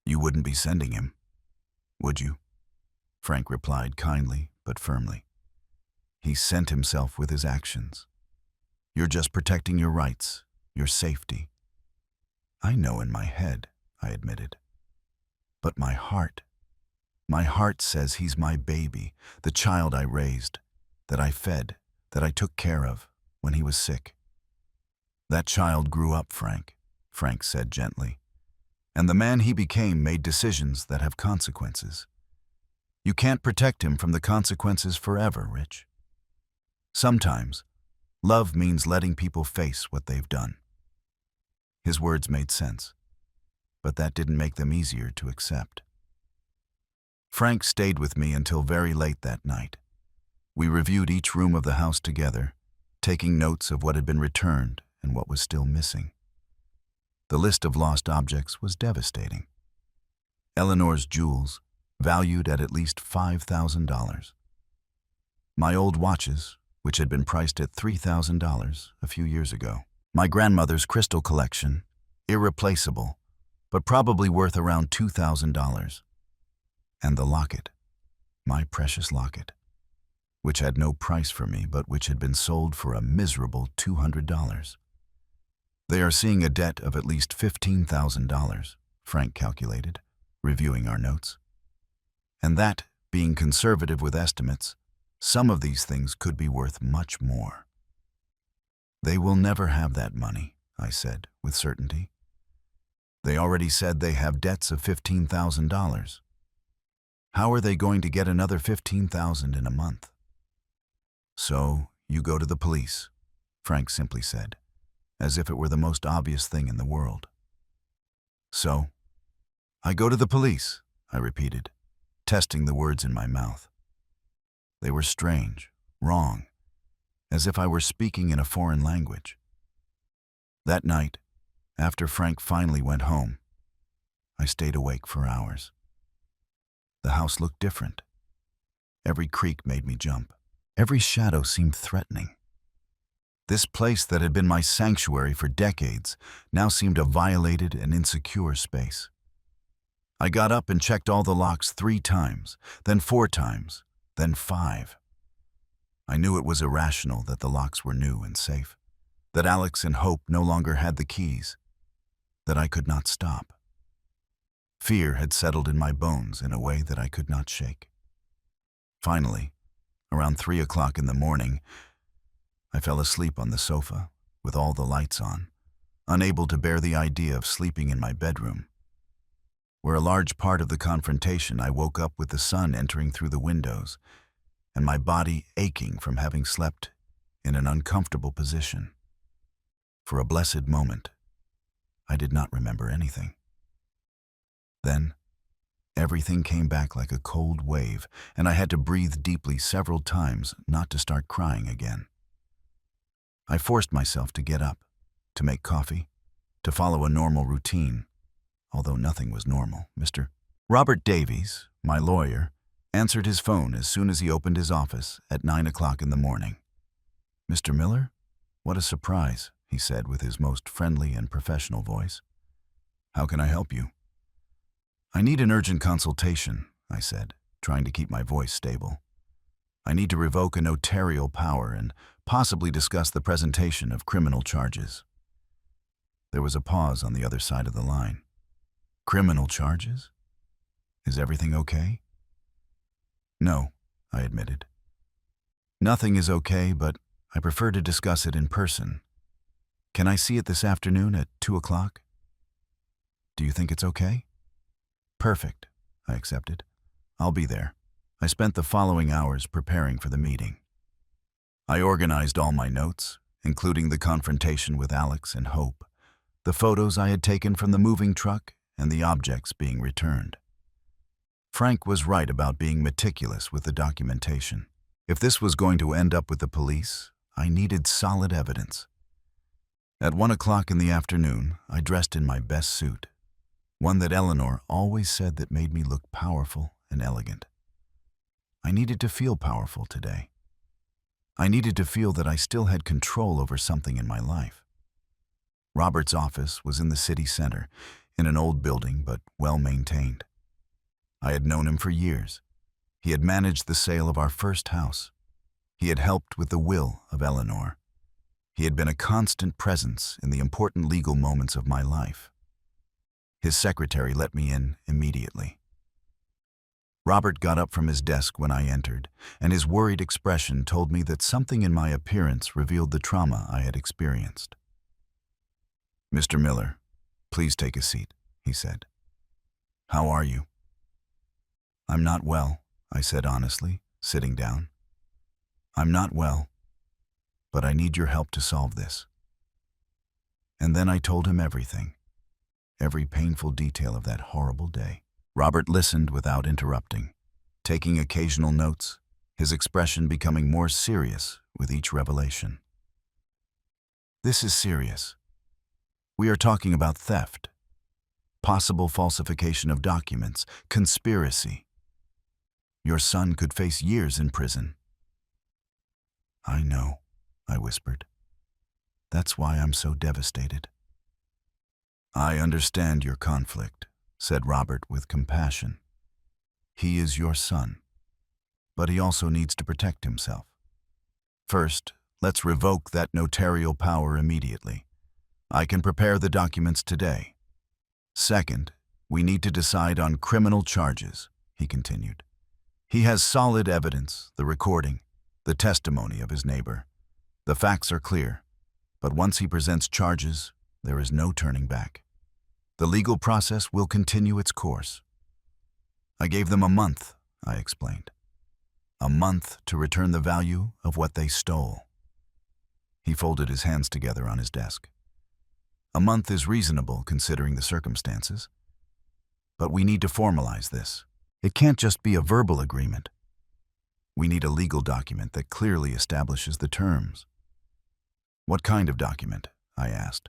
"You wouldn't be sending him, would you?" Frank replied kindly but firmly. "He sent himself with his actions. You're just protecting your rights, your safety." "I know in my head," I admitted. "But my heart says he's my baby, the child I raised, that I fed, that I took care of when he was sick." "That child grew up, Frank," Frank said gently. "And the man he became made decisions that have consequences. You can't protect him from the consequences forever, Rich. Sometimes, love means letting people face what they've done." His words made sense, but that didn't make them easier to accept. Frank stayed with me until very late that night. We reviewed each room of the house together, taking notes of what had been returned and what was still missing. The list of lost objects was devastating. Eleanor's jewels, valued at least $5,000. My old watches, which had been priced at $3,000 a few years ago. My grandmother's crystal collection, irreplaceable, but probably worth around $2,000. And the locket, my precious locket, which had no price for me but which had been sold for a miserable $200. "They are seeing a debt of at least $15,000, Frank calculated, reviewing our notes. And that, being conservative with estimates, some of these things could be worth much more. They will never have that money, I said with certainty. They already said they have debts of $15,000. How are they going to get another $15,000 in a month? So, you go to the police, Frank simply said, as if it were the most obvious thing in the world. So, I go to the police, I repeated, testing the words in my mouth. They were strange, wrong, as if I were speaking in a foreign language. That night, after Frank finally went home, I stayed awake for hours. The house looked different. Every creak made me jump. Every shadow seemed threatening. This place that had been my sanctuary for decades now seemed a violated and insecure space. I got up and checked all the locks 3 times, then 4 times, then 5. I knew it was irrational that the locks were new and safe, that Alex and Hope no longer had the keys, that I could not stop. Fear had settled in my bones in a way that I could not shake. Finally, around 3 o'clock in the morning, I fell asleep on the sofa with all the lights on, unable to bear the idea of sleeping in my bedroom, where a large part of the confrontation I woke up with the sun entering through the windows and my body aching from having slept in an uncomfortable position. For a blessed moment, I did not remember anything. Then, everything came back like a cold wave, and I had to breathe deeply several times not to start crying again. I forced myself to get up, to make coffee, to follow a normal routine, although nothing was normal. Mr. Robert Davies, my lawyer, answered his phone as soon as he opened his office at 9 o'clock in the morning. "Mr. Miller? What a surprise," he said with his most friendly and professional voice. "How can I help you?" "I need an urgent consultation," I said, trying to keep my voice stable. "I need to revoke a notarial power and possibly discuss the presentation of criminal charges." There was a pause on the other side of the line. "Criminal charges? Is everything okay?" "No," I admitted. "Nothing is okay, but I prefer to discuss it in person. Can I see it this afternoon at 2 o'clock? Do you think it's okay?" "Perfect," I accepted. "I'll be there." I spent the following hours preparing for the meeting. I organized all my notes, including the confrontation with Alex and Hope, the photos I had taken from the moving truck, and the objects being returned. Frank was right about being meticulous with the documentation. If this was going to end up with the police, I needed solid evidence. At 1 o'clock in the afternoon, I dressed in my best suit, one that Eleanor always said that made me look powerful and elegant. I needed to feel powerful today. I needed to feel that I still had control over something in my life. Robert's office was in the city center, in an old building but well-maintained. I had known him for years. He had managed the sale of our first house. He had helped with the will of Eleanor. He had been a constant presence in the important legal moments of my life. His secretary let me in immediately. Robert got up from his desk when I entered, and his worried expression told me that something in my appearance revealed the trauma I had experienced. "Mr. Miller, please take a seat," he said. "How are you?" "I'm not well," I said honestly, sitting down. "I'm not well, but I need your help to solve this." And then I told him everything, every painful detail of that horrible day. Robert listened without interrupting, taking occasional notes, his expression becoming more serious with each revelation. "This is serious. We are talking about theft, possible falsification of documents, conspiracy. Your son could face years in prison." "I know," I whispered. "That's why I'm so devastated." "I understand your conflict," said Robert with compassion. "He is your son, but he also needs to protect himself. First, let's revoke that notarial power immediately. I can prepare the documents today. Second, we need to decide on criminal charges," he continued. "He has solid evidence, the recording, the testimony of his neighbor. The facts are clear, but once he presents charges, there is no turning back. The legal process will continue its course. I gave them a month, I explained. A month to return the value of what they stole. He folded his hands together on his desk. A month is reasonable considering the circumstances. But we need to formalize this. It can't just be a verbal agreement. We need a legal document that clearly establishes the terms. What kind of document? I asked,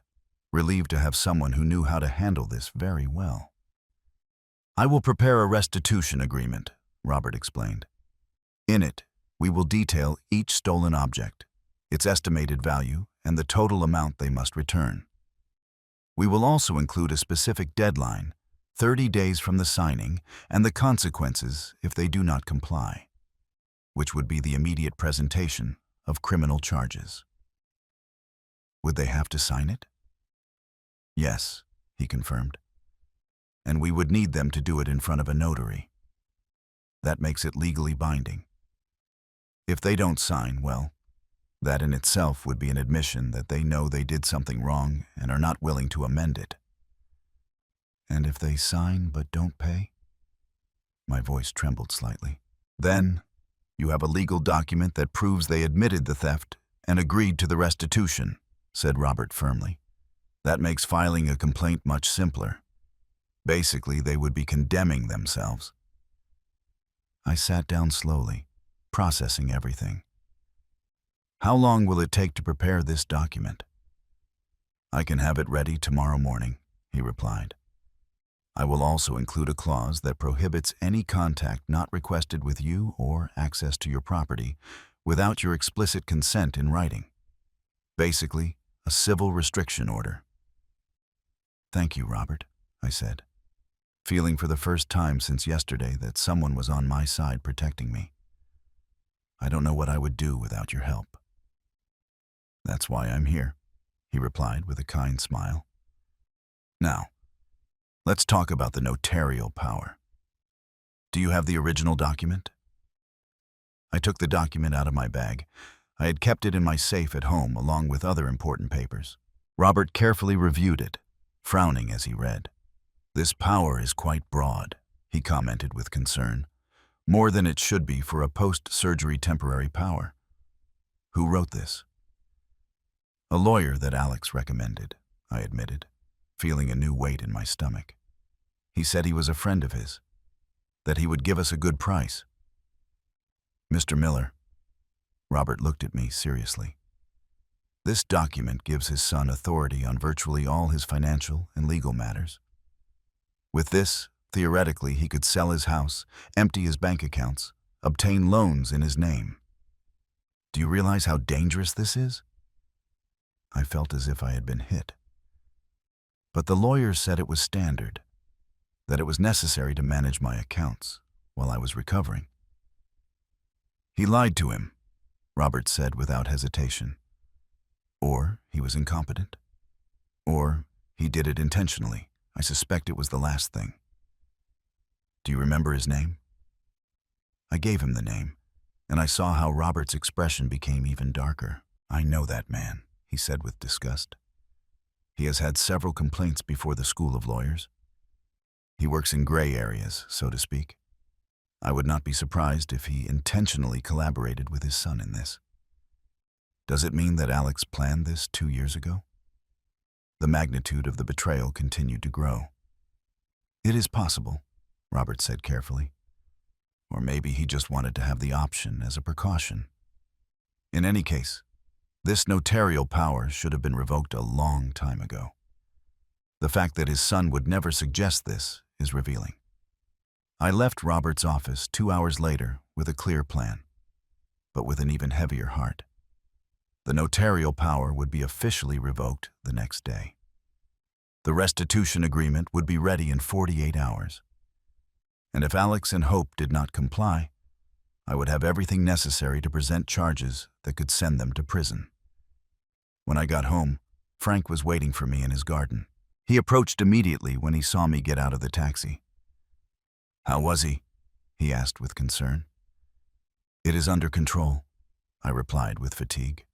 relieved to have someone who knew how to handle this very well. I will prepare a restitution agreement, Robert explained. In it, we will detail each stolen object, its estimated value, and the total amount they must return. We will also include a specific deadline, 30 days from the signing, and the consequences if they do not comply, which would be the immediate presentation of criminal charges. Would they have to sign it? Yes, he confirmed. And we would need them to do it in front of a notary. That makes it legally binding. If they don't sign, well, that in itself would be an admission that they know they did something wrong and are not willing to amend it. And if they sign but don't pay? My voice trembled slightly. Then, you have a legal document that proves they admitted the theft and agreed to the restitution, said Robert firmly. That makes filing a complaint much simpler. Basically, they would be condemning themselves. I sat down slowly, processing everything. How long will it take to prepare this document? I can have it ready tomorrow morning, he replied. I will also include a clause that prohibits any contact not requested with you or access to your property without your explicit consent in writing. Basically, a civil restriction order. Thank you, Robert, I said, feeling for the first time since yesterday that someone was on my side protecting me. I don't know what I would do without your help. That's why I'm here, he replied with a kind smile. Now, let's talk about the notarial power. Do you have the original document? I took the document out of my bag. I had kept it in my safe at home along with other important papers. Robert carefully reviewed it, frowning as he read. This power is quite broad, he commented with concern. More than it should be for a post-surgery temporary power. Who wrote this? A lawyer that Alex recommended, I admitted, feeling a new weight in my stomach. He said he was a friend of his, that he would give us a good price. Mr. Miller, Robert looked at me seriously. This document gives his son authority on virtually all his financial and legal matters. With this, theoretically, he could sell his house, empty his bank accounts, obtain loans in his name. Do you realize how dangerous this is? I felt as if I had been hit. But the lawyers said it was standard, that it was necessary to manage my accounts while I was recovering. He lied to him, Robert said without hesitation. Or he was incompetent. Or he did it intentionally. I suspect it was the last thing. Do you remember his name? I gave him the name, and I saw how Robert's expression became even darker. I know that man, he said with disgust. He has had several complaints before the School of Lawyers. He works in gray areas, so to speak. I would not be surprised if he intentionally collaborated with his son in this. Does it mean that Alex planned this 2 years ago? The magnitude of the betrayal continued to grow. It is possible, Robert said carefully. Or maybe he just wanted to have the option as a precaution. In any case, this notarial power should have been revoked a long time ago. The fact that his son would never suggest this is revealing. I left Robert's office 2 hours later with a clear plan, but with an even heavier heart. The notarial power would be officially revoked the next day. The restitution agreement would be ready in 48 hours. And if Alex and Hope did not comply, I would have everything necessary to present charges that could send them to prison. When I got home, Frank was waiting for me in his garden. He approached immediately when he saw me get out of the taxi. "How was he?" he asked with concern. "It is under control," I replied with fatigue.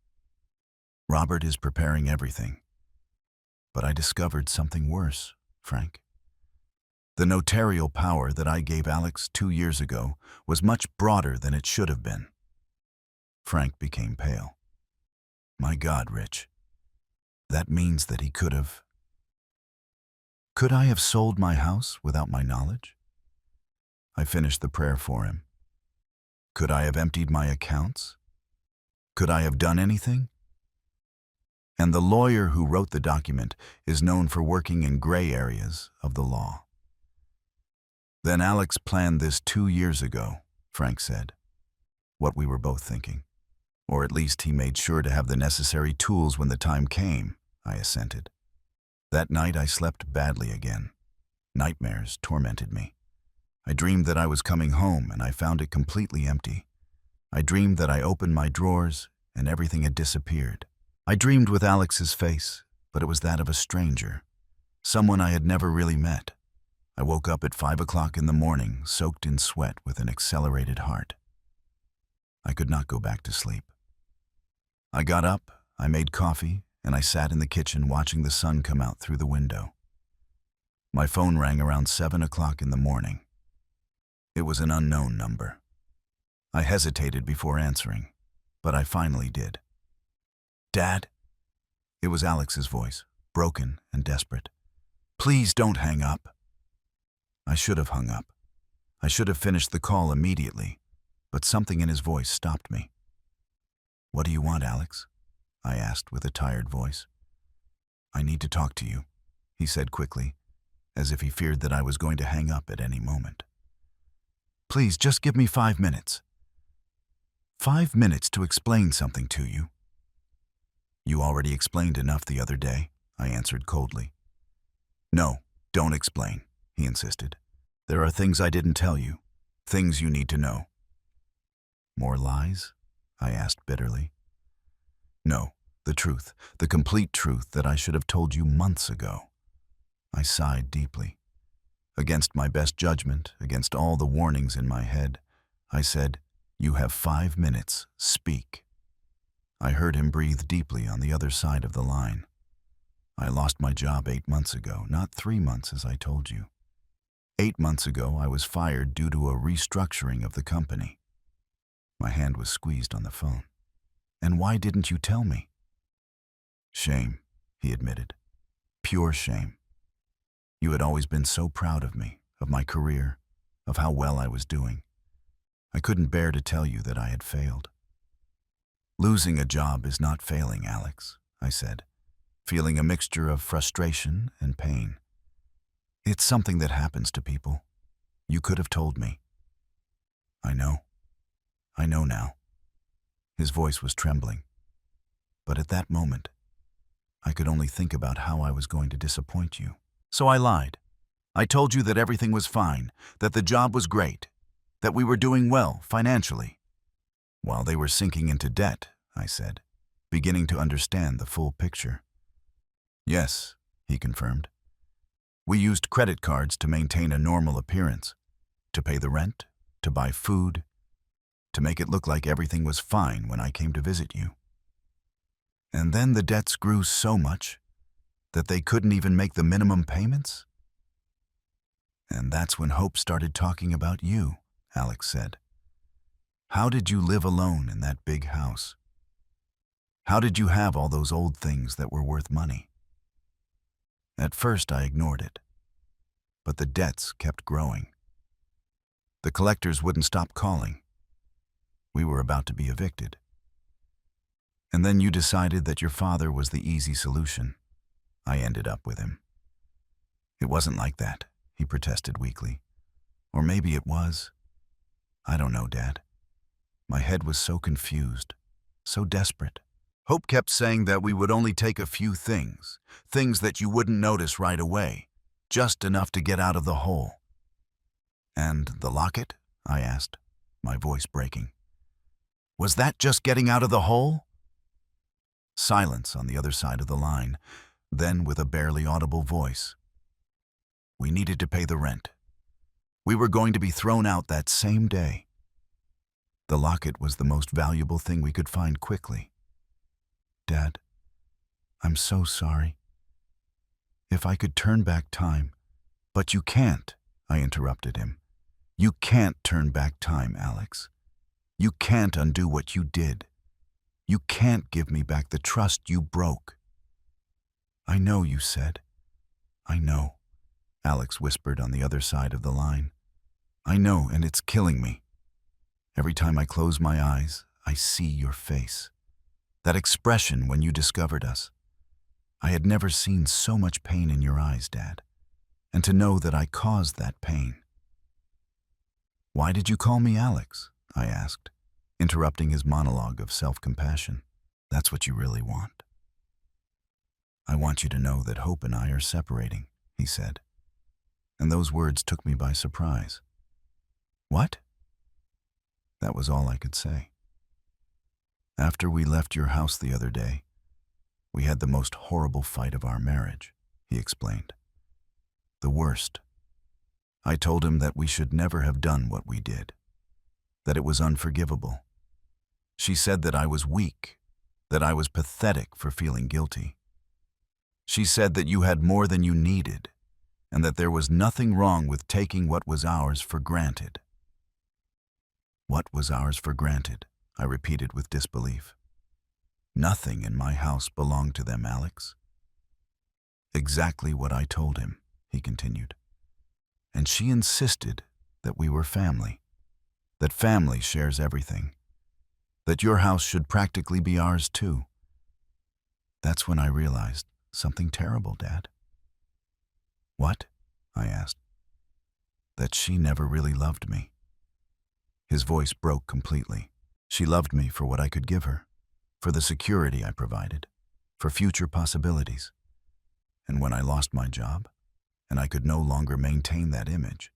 "Robert is preparing everything. But I discovered something worse, Frank. The notarial power that I gave Alex 2 years ago was much broader than it should have been. Frank became pale. My God, Rich. That means that he could have... Could I have sold my house without my knowledge? I finished the prayer for him. Could I have emptied my accounts? Could I have done anything? And the lawyer who wrote the document is known for working in gray areas of the law. Then Alex planned this 2 years ago, Frank said. What we were both thinking. Or at least he made sure to have the necessary tools when the time came, I assented. That night I slept badly again. Nightmares tormented me. I dreamed that I was coming home and I found it completely empty. I dreamed that I opened my drawers and everything had disappeared. I dreamed with Alex's face, but it was that of a stranger, someone I had never really met. I woke up at 5 o'clock in the morning, soaked in sweat with an accelerated heart. I could not go back to sleep. I got up, I made coffee, and I sat in the kitchen watching the sun come out through the window. My phone rang around 7 o'clock in the morning. It was an unknown number. I hesitated before answering, but I finally did. Dad? It was Alex's voice, broken and desperate. Please don't hang up. I should have hung up. I should have finished the call immediately, but something in his voice stopped me. What do you want, Alex? I asked with a tired voice. I need to talk to you, he said quickly, as if he feared that I was going to hang up at any moment. Please, just give me 5 minutes. 5 minutes to explain something to you. You already explained enough the other day, I answered coldly. No, don't explain, he insisted. There are things I didn't tell you, things you need to know. More lies? I asked bitterly. No, the truth, the complete truth that I should have told you months ago. I sighed deeply. Against my best judgment, against all the warnings in my head, I said, You have 5 minutes, speak. I heard him breathe deeply on the other side of the line. I lost my job 8 months ago, not 3 months as I told you. 8 months ago, I was fired due to a restructuring of the company. My hand was squeezed on the phone. And why didn't you tell me? Shame, he admitted. Pure shame. You had always been so proud of me, of my career, of how well I was doing. I couldn't bear to tell you that I had failed. Losing a job is not failing, Alex, I said, feeling a mixture of frustration and pain. It's something that happens to people. You could have told me. I know. I know now. His voice was trembling. But at that moment, I could only think about how I was going to disappoint you. So I lied. I told you that everything was fine, that the job was great, that we were doing well financially. While they were sinking into debt, I said, beginning to understand the full picture. Yes, he confirmed. We used credit cards to maintain a normal appearance, to pay the rent, to buy food, to make it look like everything was fine when I came to visit you. And then the debts grew so much that they couldn't even make the minimum payments? And that's when Hope started talking about you, Alex said. How did you live alone in that big house? How did you have all those old things that were worth money? At first I ignored it, but the debts kept growing. The collectors wouldn't stop calling. We were about to be evicted. And then you decided that your father was the easy solution. I ended up with him. It wasn't like that, he protested weakly. Or maybe it was. I don't know, Dad. My head was so confused, so desperate. Hope kept saying that we would only take a few things, things that you wouldn't notice right away, just enough to get out of the hole. And the locket? I asked, my voice breaking. Was that just getting out of the hole? Silence on the other side of the line, then with a barely audible voice. We needed to pay the rent. We were going to be thrown out that same day. The locket was the most valuable thing we could find quickly. Dad, I'm so sorry. If I could turn back time. But you can't, I interrupted him. You can't turn back time, Alex. You can't undo what you did. You can't give me back the trust you broke. I know, you said. I know, Alex whispered on the other side of the line. I know, and it's killing me. Every time I close my eyes, I see your face. That expression when you discovered us. I had never seen so much pain in your eyes, Dad. And to know that I caused that pain. Why did you call me Alex? I asked, interrupting his monologue of self-compassion. That's what you really want. I want you to know that Hope and I are separating, he said. And those words took me by surprise. What? That was all I could say. After we left your house the other day, we had the most horrible fight of our marriage, he explained. The worst. I told him that we should never have done what we did, that it was unforgivable. She said that I was weak, that I was pathetic for feeling guilty. She said that you had more than you needed, and that there was nothing wrong with taking what was ours for granted. What was ours for granted? I repeated with disbelief. Nothing in my house belonged to them, Alex. Exactly what I told him, he continued. And she insisted that we were family, that family shares everything, that your house should practically be ours too. That's when I realized something terrible, Dad. What? I asked. That she never really loved me. His voice broke completely. She loved me for what I could give her, for the security I provided, for future possibilities. And when I lost my job, and I could no longer maintain that image,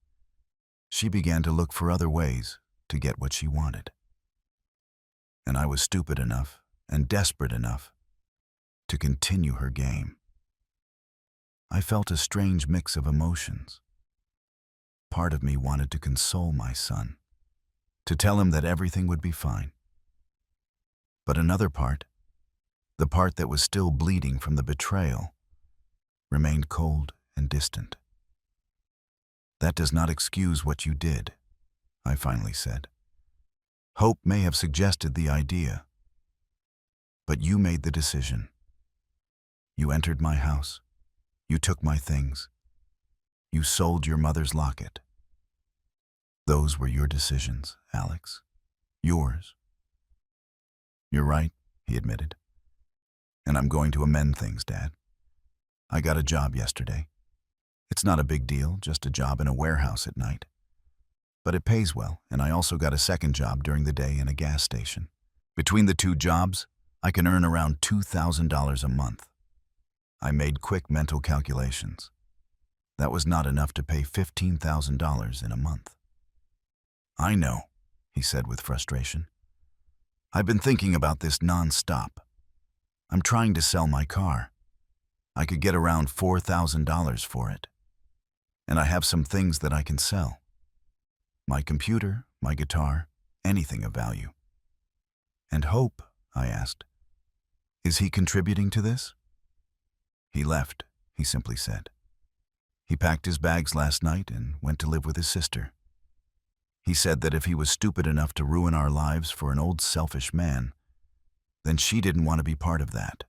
she began to look for other ways to get what she wanted. And I was stupid enough and desperate enough to continue her game. I felt a strange mix of emotions. Part of me wanted to console my son, to tell him that everything would be fine. But another part, the part that was still bleeding from the betrayal, remained cold and distant. That does not excuse what you did, I finally said. Hope may have suggested the idea, but you made the decision. You entered my house. You took my things. You sold your mother's locket. Those were your decisions, Alex. Yours. You're right, he admitted. And I'm going to amend things, Dad. I got a job yesterday. It's not a big deal, just a job in a warehouse at night. But it pays well, and I also got a second job during the day in a gas station. Between the two jobs, I can earn around $2,000 a month. I made quick mental calculations. That was not enough to pay $15,000 in a month. I know, he said with frustration. I've been thinking about this non-stop. I'm trying to sell my car. I could get around $4,000 for it. And I have some things that I can sell. My computer, my guitar, anything of value. And Hope, I asked, is he contributing to this? He left, he simply said. He packed his bags last night and went to live with his sister. He said that if he was stupid enough to ruin our lives for an old selfish man, then she didn't want to be part of that.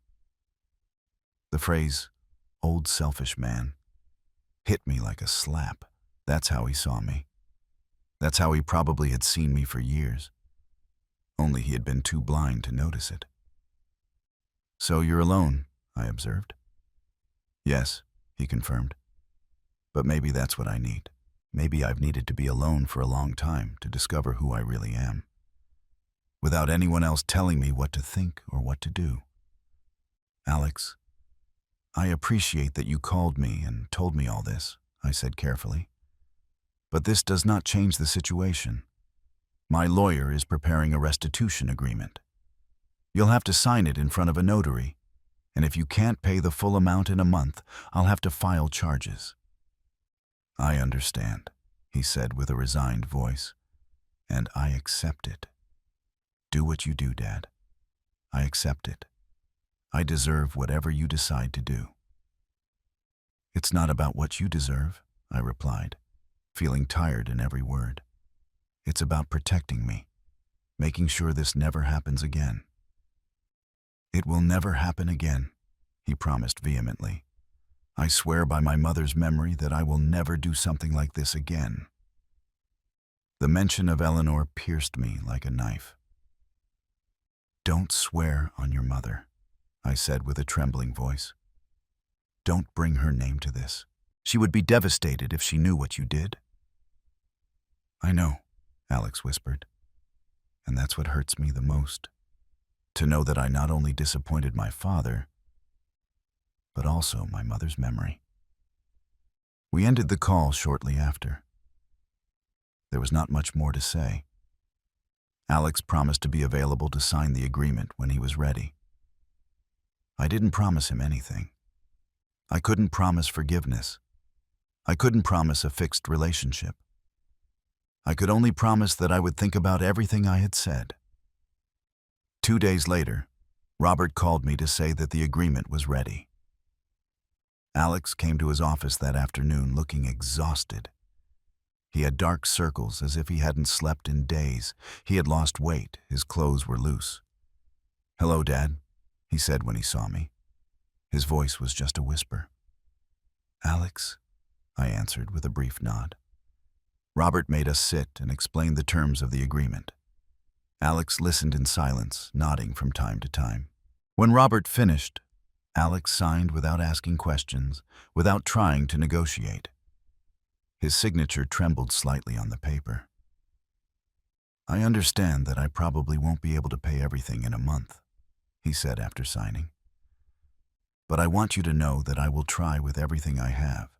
The phrase, old selfish man, hit me like a slap. That's how he saw me. That's how he probably had seen me for years. Only he had been too blind to notice it. So you're alone, I observed. Yes, he confirmed. But maybe that's what I need. Maybe I've needed to be alone for a long time to discover who I really am, without anyone else telling me what to think or what to do. Alex, I appreciate that you called me and told me all this, I said carefully. But this does not change the situation. My lawyer is preparing a restitution agreement. You'll have to sign it in front of a notary, and if you can't pay the full amount in a month, I'll have to file charges. I understand, he said with a resigned voice, and I accept it. Do what you do, Dad. I accept it. I deserve whatever you decide to do. It's not about what you deserve, I replied, feeling tired in every word. It's about protecting me, making sure this never happens again. It will never happen again, he promised vehemently. I swear by my mother's memory that I will never do something like this again. The mention of Eleanor pierced me like a knife. Don't swear on your mother, I said with a trembling voice. Don't bring her name to this. She would be devastated if she knew what you did. I know, Alex whispered, and that's what hurts me the most. To know that I not only disappointed my father, but also my mother's memory. We ended the call shortly after. There was not much more to say. Alex promised to be available to sign the agreement when he was ready. I didn't promise him anything. I couldn't promise forgiveness. I couldn't promise a fixed relationship. I could only promise that I would think about everything I had said. 2 days later, Robert called me to say that the agreement was ready. Alex came to his office that afternoon looking exhausted. He had dark circles as if he hadn't slept in days. He had lost weight. His clothes were loose. "Hello, Dad," he said when he saw me. His voice was just a whisper. "Alex," I answered with a brief nod. Robert made us sit and explained the terms of the agreement. Alex listened in silence, nodding from time to time. When Robert finished, Alex signed without asking questions, without trying to negotiate. His signature trembled slightly on the paper. "I understand that I probably won't be able to pay everything in a month," he said after signing. "But I want you to know that I will try with everything I have.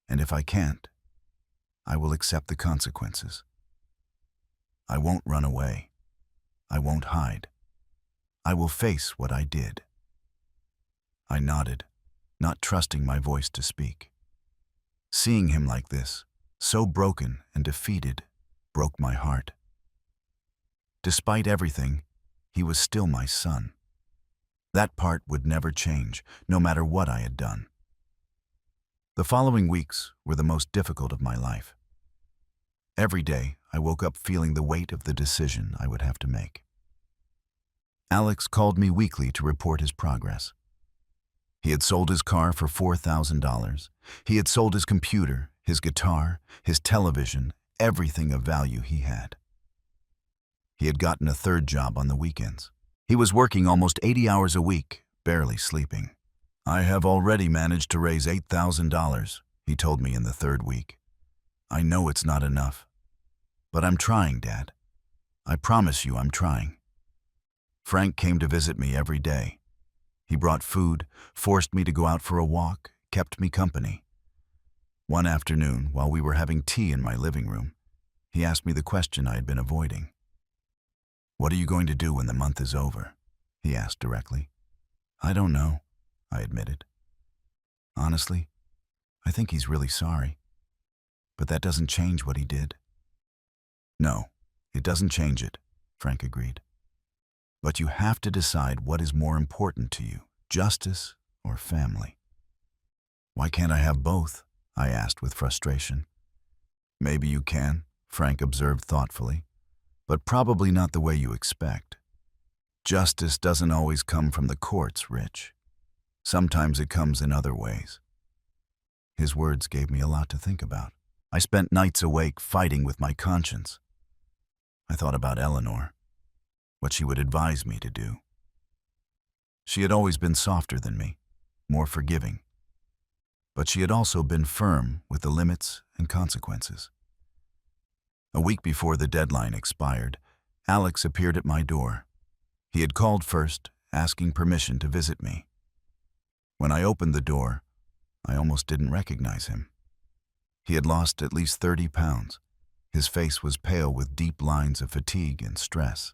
And if I can't, I will accept the consequences. I won't run away. I won't hide. I will face what I did." I nodded, not trusting my voice to speak. Seeing him like this, so broken and defeated, broke my heart. Despite everything, he was still my son. That part would never change, no matter what I had done. The following weeks were the most difficult of my life. Every day, I woke up feeling the weight of the decision I would have to make. Alex called me weekly to report his progress. He had sold his car for $4,000. He had sold his computer, his guitar, his television, everything of value he had. He had gotten a third job on the weekends. He was working almost 80 hours a week, barely sleeping. "I have already managed to raise $8,000, he told me in the third week. "I know it's not enough. But I'm trying, Dad. I promise you I'm trying." Frank came to visit me every day. He brought food, forced me to go out for a walk, kept me company. One afternoon, while we were having tea in my living room, he asked me the question I had been avoiding. "What are you going to do when the month is over?" he asked directly. "I don't know," I admitted. "Honestly, I think he's really sorry. But that doesn't change what he did." "No, it doesn't change it," Frank agreed. "But you have to decide what is more important to you, justice or family." "Why can't I have both?" I asked with frustration. "Maybe you can," Frank observed thoughtfully, "but probably not the way you expect. Justice doesn't always come from the courts, Rich. Sometimes it comes in other ways." His words gave me a lot to think about. I spent nights awake fighting with my conscience. I thought about Eleanor, what she would advise me to do. She had always been softer than me, more forgiving. But she had also been firm with the limits and consequences. A week before the deadline expired, Alex appeared at my door. He had called first, asking permission to visit me. When I opened the door, I almost didn't recognize him. He had lost at least 30 pounds. His face was pale with deep lines of fatigue and stress.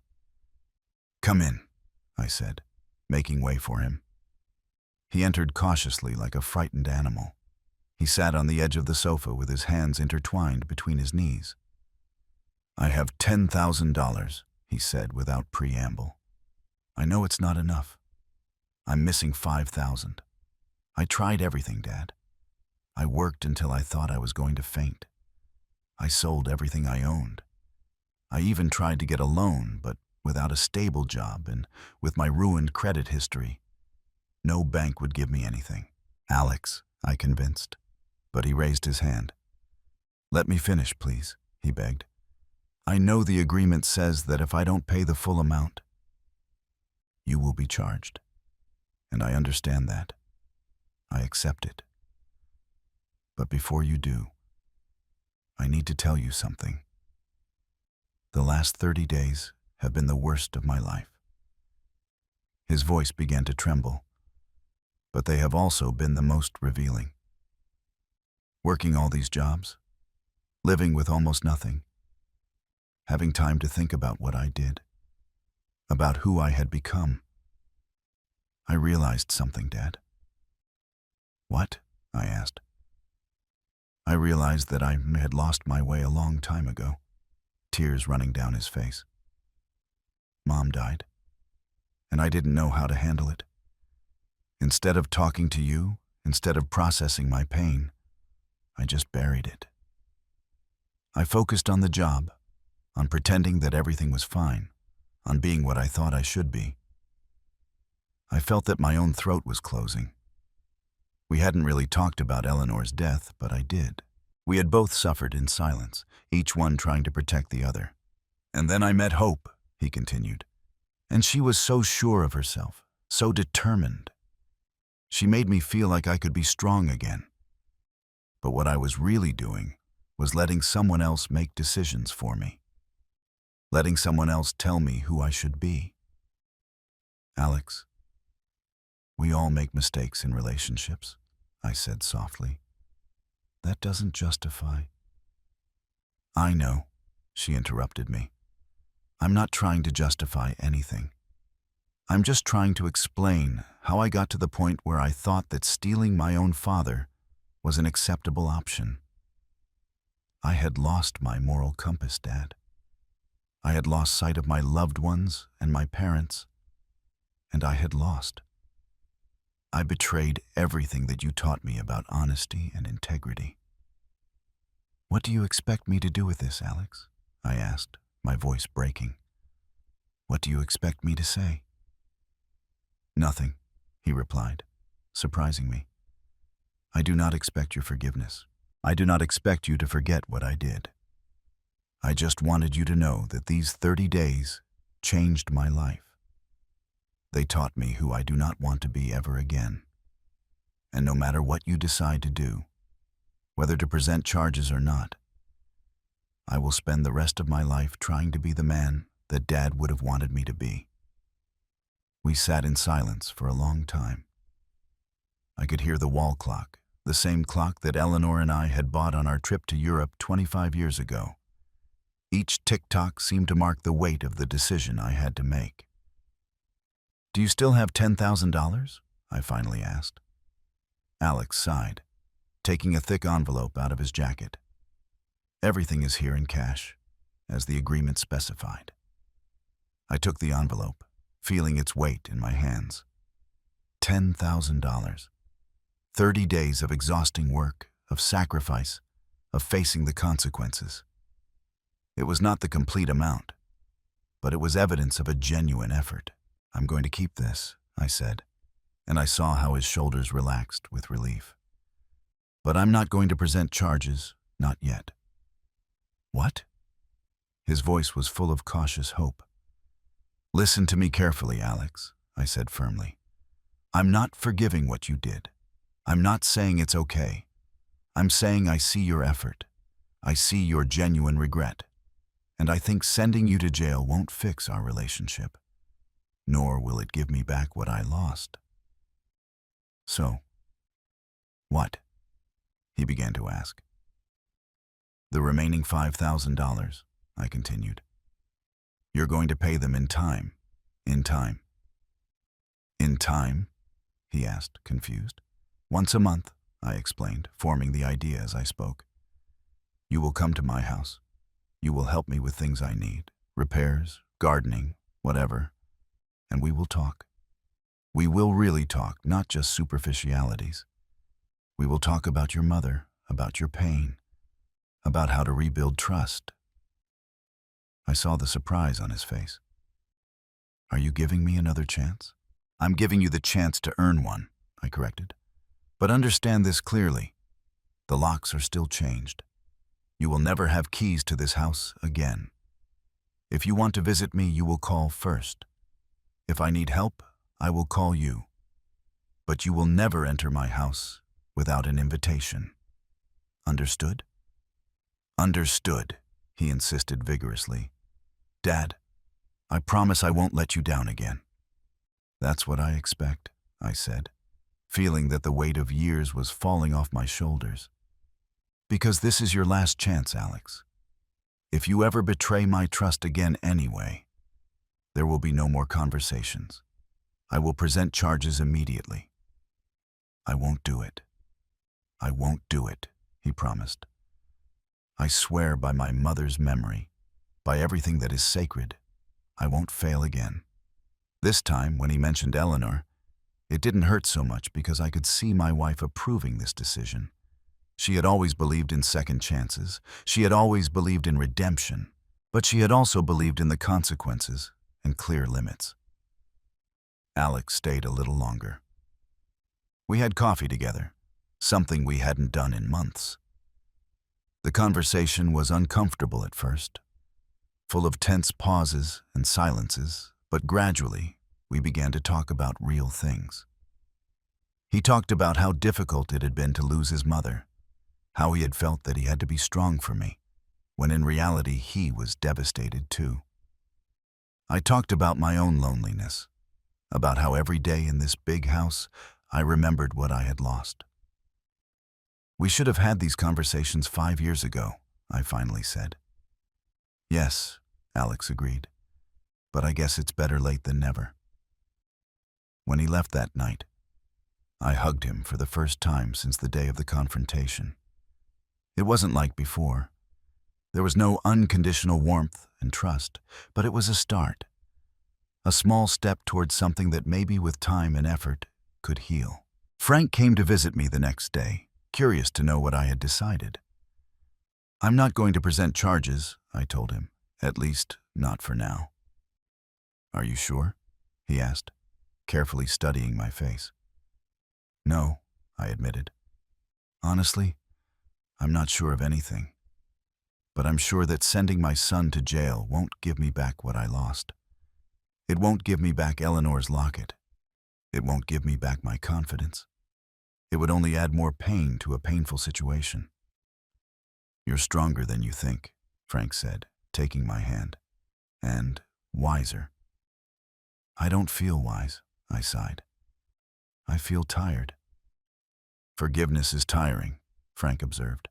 "Come in," I said, making way for him. He entered cautiously like a frightened animal. He sat on the edge of the sofa with his hands intertwined between his knees. "I have $10,000, he said without preamble. "I know it's not enough. I'm missing 5,000. I tried everything, Dad. I worked until I thought I was going to faint. I sold everything I owned. I even tried to get a loan, but without a stable job and with my ruined credit history, no bank would give me anything. Alex, I convinced, but he raised his hand. Let me finish, please, he begged. I know the agreement says that if I don't pay the full amount, you will be charged. And I understand that. I accept it. But before you do, I need to tell you something. The last 30 days have been the worst of my life. His voice began to tremble, but they have also been the most revealing. Working all these jobs, living with almost nothing, having time to think about what I did, about who I had become. I realized something, Dad. What? I asked. I realized that I had lost my way a long time ago, tears running down his face. Mom died, and I didn't know how to handle it. Instead of talking to you, instead of processing my pain, I just buried it. I focused on the job, on pretending that everything was fine, on being what I thought I should be. I felt that my own throat was closing. We hadn't really talked about Eleanor's death, but I did. We had both suffered in silence, each one trying to protect the other. And then I met Hope, he continued. And she was so sure of herself, so determined. She made me feel like I could be strong again. But what I was really doing was letting someone else make decisions for me. Letting someone else tell me who I should be. Alex, we all make mistakes in relationships, I said softly. That doesn't justify. I know, she interrupted me. I'm not trying to justify anything. I'm just trying to explain how I got to the point where I thought that stealing my own father was an acceptable option. I had lost my moral compass, Dad. I had lost sight of my loved ones and my parents, and I had lost. I betrayed everything that you taught me about honesty and integrity. What do you expect me to do with this, Alex? I asked, my voice breaking. What do you expect me to say? Nothing, he replied, surprising me. I do not expect your forgiveness. I do not expect you to forget what I did. I just wanted you to know that these 30 days changed my life. They taught me who I do not want to be ever again. And no matter what you decide to do, whether to present charges or not, I will spend the rest of my life trying to be the man that Dad would have wanted me to be. We sat in silence for a long time. I could hear the wall clock, the same clock that Eleanor and I had bought on our trip to Europe 25 years ago. Each tick-tock seemed to mark the weight of the decision I had to make. Do you still have $10,000? I finally asked. Alex sighed, taking a thick envelope out of his jacket. Everything is here in cash, as the agreement specified. I took the envelope, feeling its weight in my hands. $10,000. 30 days of exhausting work, of sacrifice, of facing the consequences. It was not the complete amount, but it was evidence of a genuine effort. I'm going to keep this, I said, and I saw how his shoulders relaxed with relief. But I'm not going to present charges, not yet. What? His voice was full of cautious hope. Listen to me carefully, Alex, I said firmly. I'm not forgiving what you did. I'm not saying it's okay. I'm saying I see your effort. I see your genuine regret. And I think sending you to jail won't fix our relationship, nor will it give me back what I lost. So, what? He began to ask. The remaining $5,000, I continued. You're going to pay them in time. In time. In time? He asked, confused. Once a month, I explained, forming the idea as I spoke. You will come to my house. You will help me with things I need, repairs, gardening, whatever, and we will talk. We will really talk, not just superficialities. We will talk about your mother, about your pain, about how to rebuild trust. I saw the surprise on his face. Are you giving me another chance? I'm giving you the chance to earn one, I corrected. But understand this clearly. The locks are still changed. You will never have keys to this house again. If you want to visit me, you will call first. If I need help, I will call you. But you will never enter my house without an invitation. Understood? Understood, he insisted vigorously. Dad, I promise I won't let you down again. That's what I expect, I said, feeling that the weight of years was falling off my shoulders. Because this is your last chance, Alex. If you ever betray my trust again anyway, there will be no more conversations. I will present charges immediately. I won't do it. I won't do it, he promised. I swear by my mother's memory, by everything that is sacred, I won't fail again. This time, when he mentioned Eleanor, it didn't hurt so much because I could see my wife approving this decision. She had always believed in second chances. She had always believed in redemption. But she had also believed in the consequences and clear limits. Alex stayed a little longer. We had coffee together, something we hadn't done in months. The conversation was uncomfortable at first, full of tense pauses and silences, but gradually we began to talk about real things. He talked about how difficult it had been to lose his mother, how he had felt that he had to be strong for me, when in reality he was devastated too. I talked about my own loneliness, about how every day in this big house I remembered what I had lost. We should have had these conversations 5 years ago, I finally said. Yes, Alex agreed, but I guess it's better late than never. When he left that night, I hugged him for the first time since the day of the confrontation. It wasn't like before. There was no unconditional warmth and trust, but it was a start. A small step towards something that maybe with time and effort could heal. Frank came to visit me the next day, curious to know what I had decided. I'm not going to present charges, I told him, at least not for now. Are you sure? He asked, carefully studying my face. No, I admitted. Honestly, I'm not sure of anything. But I'm sure that sending my son to jail won't give me back what I lost. It won't give me back Eleanor's locket. It won't give me back my confidence. It would only add more pain to a painful situation. You're stronger than you think, Frank said, taking my hand. And wiser. I don't feel wise, I sighed. I feel tired. Forgiveness is tiring, Frank observed.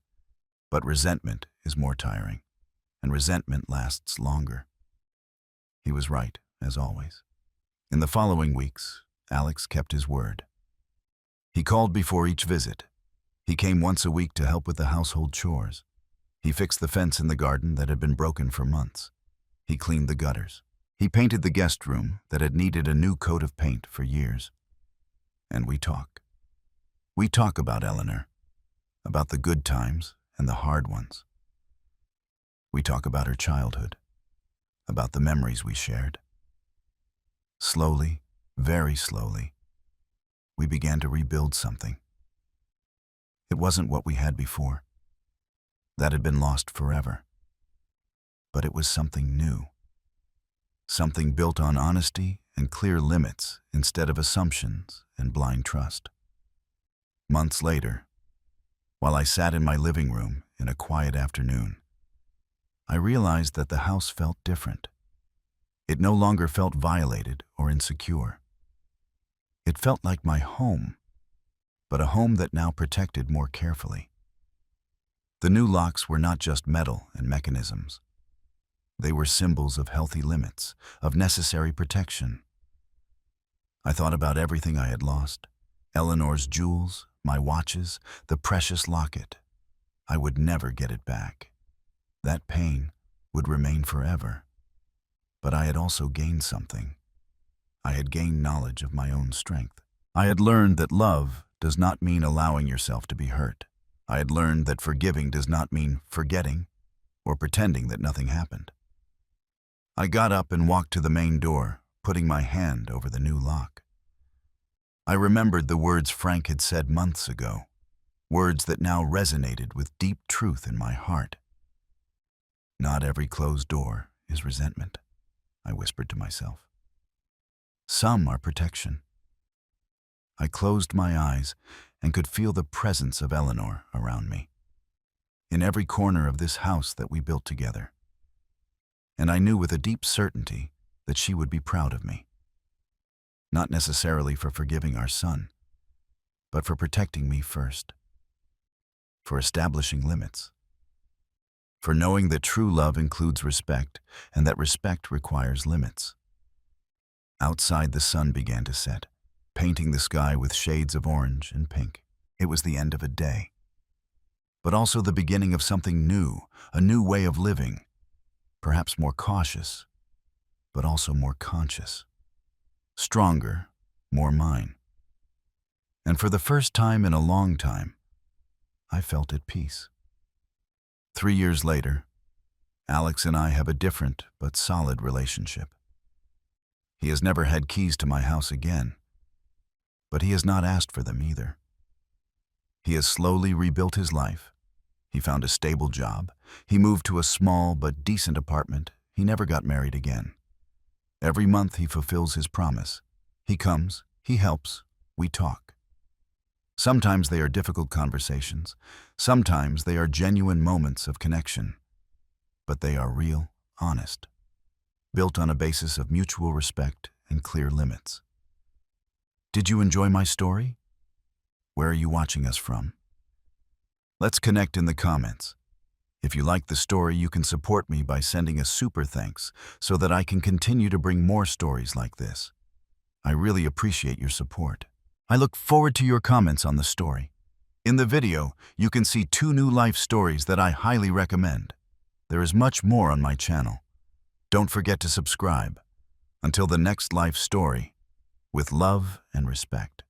But resentment is more tiring, and resentment lasts longer. He was right, as always. In the following weeks, Alex kept his word. He called before each visit. He came once a week to help with the household chores. He fixed the fence in the garden that had been broken for months. He cleaned the gutters. He painted the guest room that had needed a new coat of paint for years. And we talk. We talk about Eleanor, about the good times and the hard ones. We talk about her childhood, about the memories we shared. Slowly, very slowly, we began to rebuild something. It wasn't what we had before. That had been lost forever. But it was something new. Something built on honesty and clear limits instead of assumptions and blind trust. Months later, while I sat in my living room in a quiet afternoon, I realized that the house felt different. It no longer felt violated or insecure. It felt like my home, but a home that now protected more carefully. The new locks were not just metal and mechanisms. They were symbols of healthy limits, of necessary protection. I thought about everything I had lost, Eleanor's jewels, my watches, the precious locket. I would never get it back. That pain would remain forever. But I had also gained something. I had gained knowledge of my own strength. I had learned that love does not mean allowing yourself to be hurt. I had learned that forgiving does not mean forgetting or pretending that nothing happened. I got up and walked to the main door, putting my hand over the new lock. I remembered the words Frank had said months ago, words that now resonated with deep truth in my heart. Not every closed door is resentment, I whispered to myself. Some are protection. I closed my eyes and could feel the presence of Eleanor around me, in every corner of this house that we built together. And I knew with a deep certainty that she would be proud of me. Not necessarily for forgiving our son, but for protecting me first, for establishing limits, for knowing that true love includes respect and that respect requires limits. Outside, the sun began to set, painting the sky with shades of orange and pink. It was the end of a day, but also the beginning of something new, a new way of living, perhaps more cautious, but also more conscious. Stronger, more mine. And for the first time in a long time, I felt at peace. 3 years later, Alex and I have a different but solid relationship. He has never had keys to my house again, but he has not asked for them either. He has slowly rebuilt his life. He found a stable job. He moved to a small but decent apartment. He never got married again. Every month he fulfills his promise. He comes, he helps, we talk. Sometimes they are difficult conversations. Sometimes they are genuine moments of connection. But they are real, honest, built on a basis of mutual respect and clear limits. Did you enjoy my story? Where are you watching us from? Let's connect in the comments. If you like the story, you can support me by sending a super thanks so that I can continue to bring more stories like this. I really appreciate your support. I look forward to your comments on the story. In the video, you can see 2 new life stories that I highly recommend. There is much more on my channel. Don't forget to subscribe. Until the next life story, with love and respect.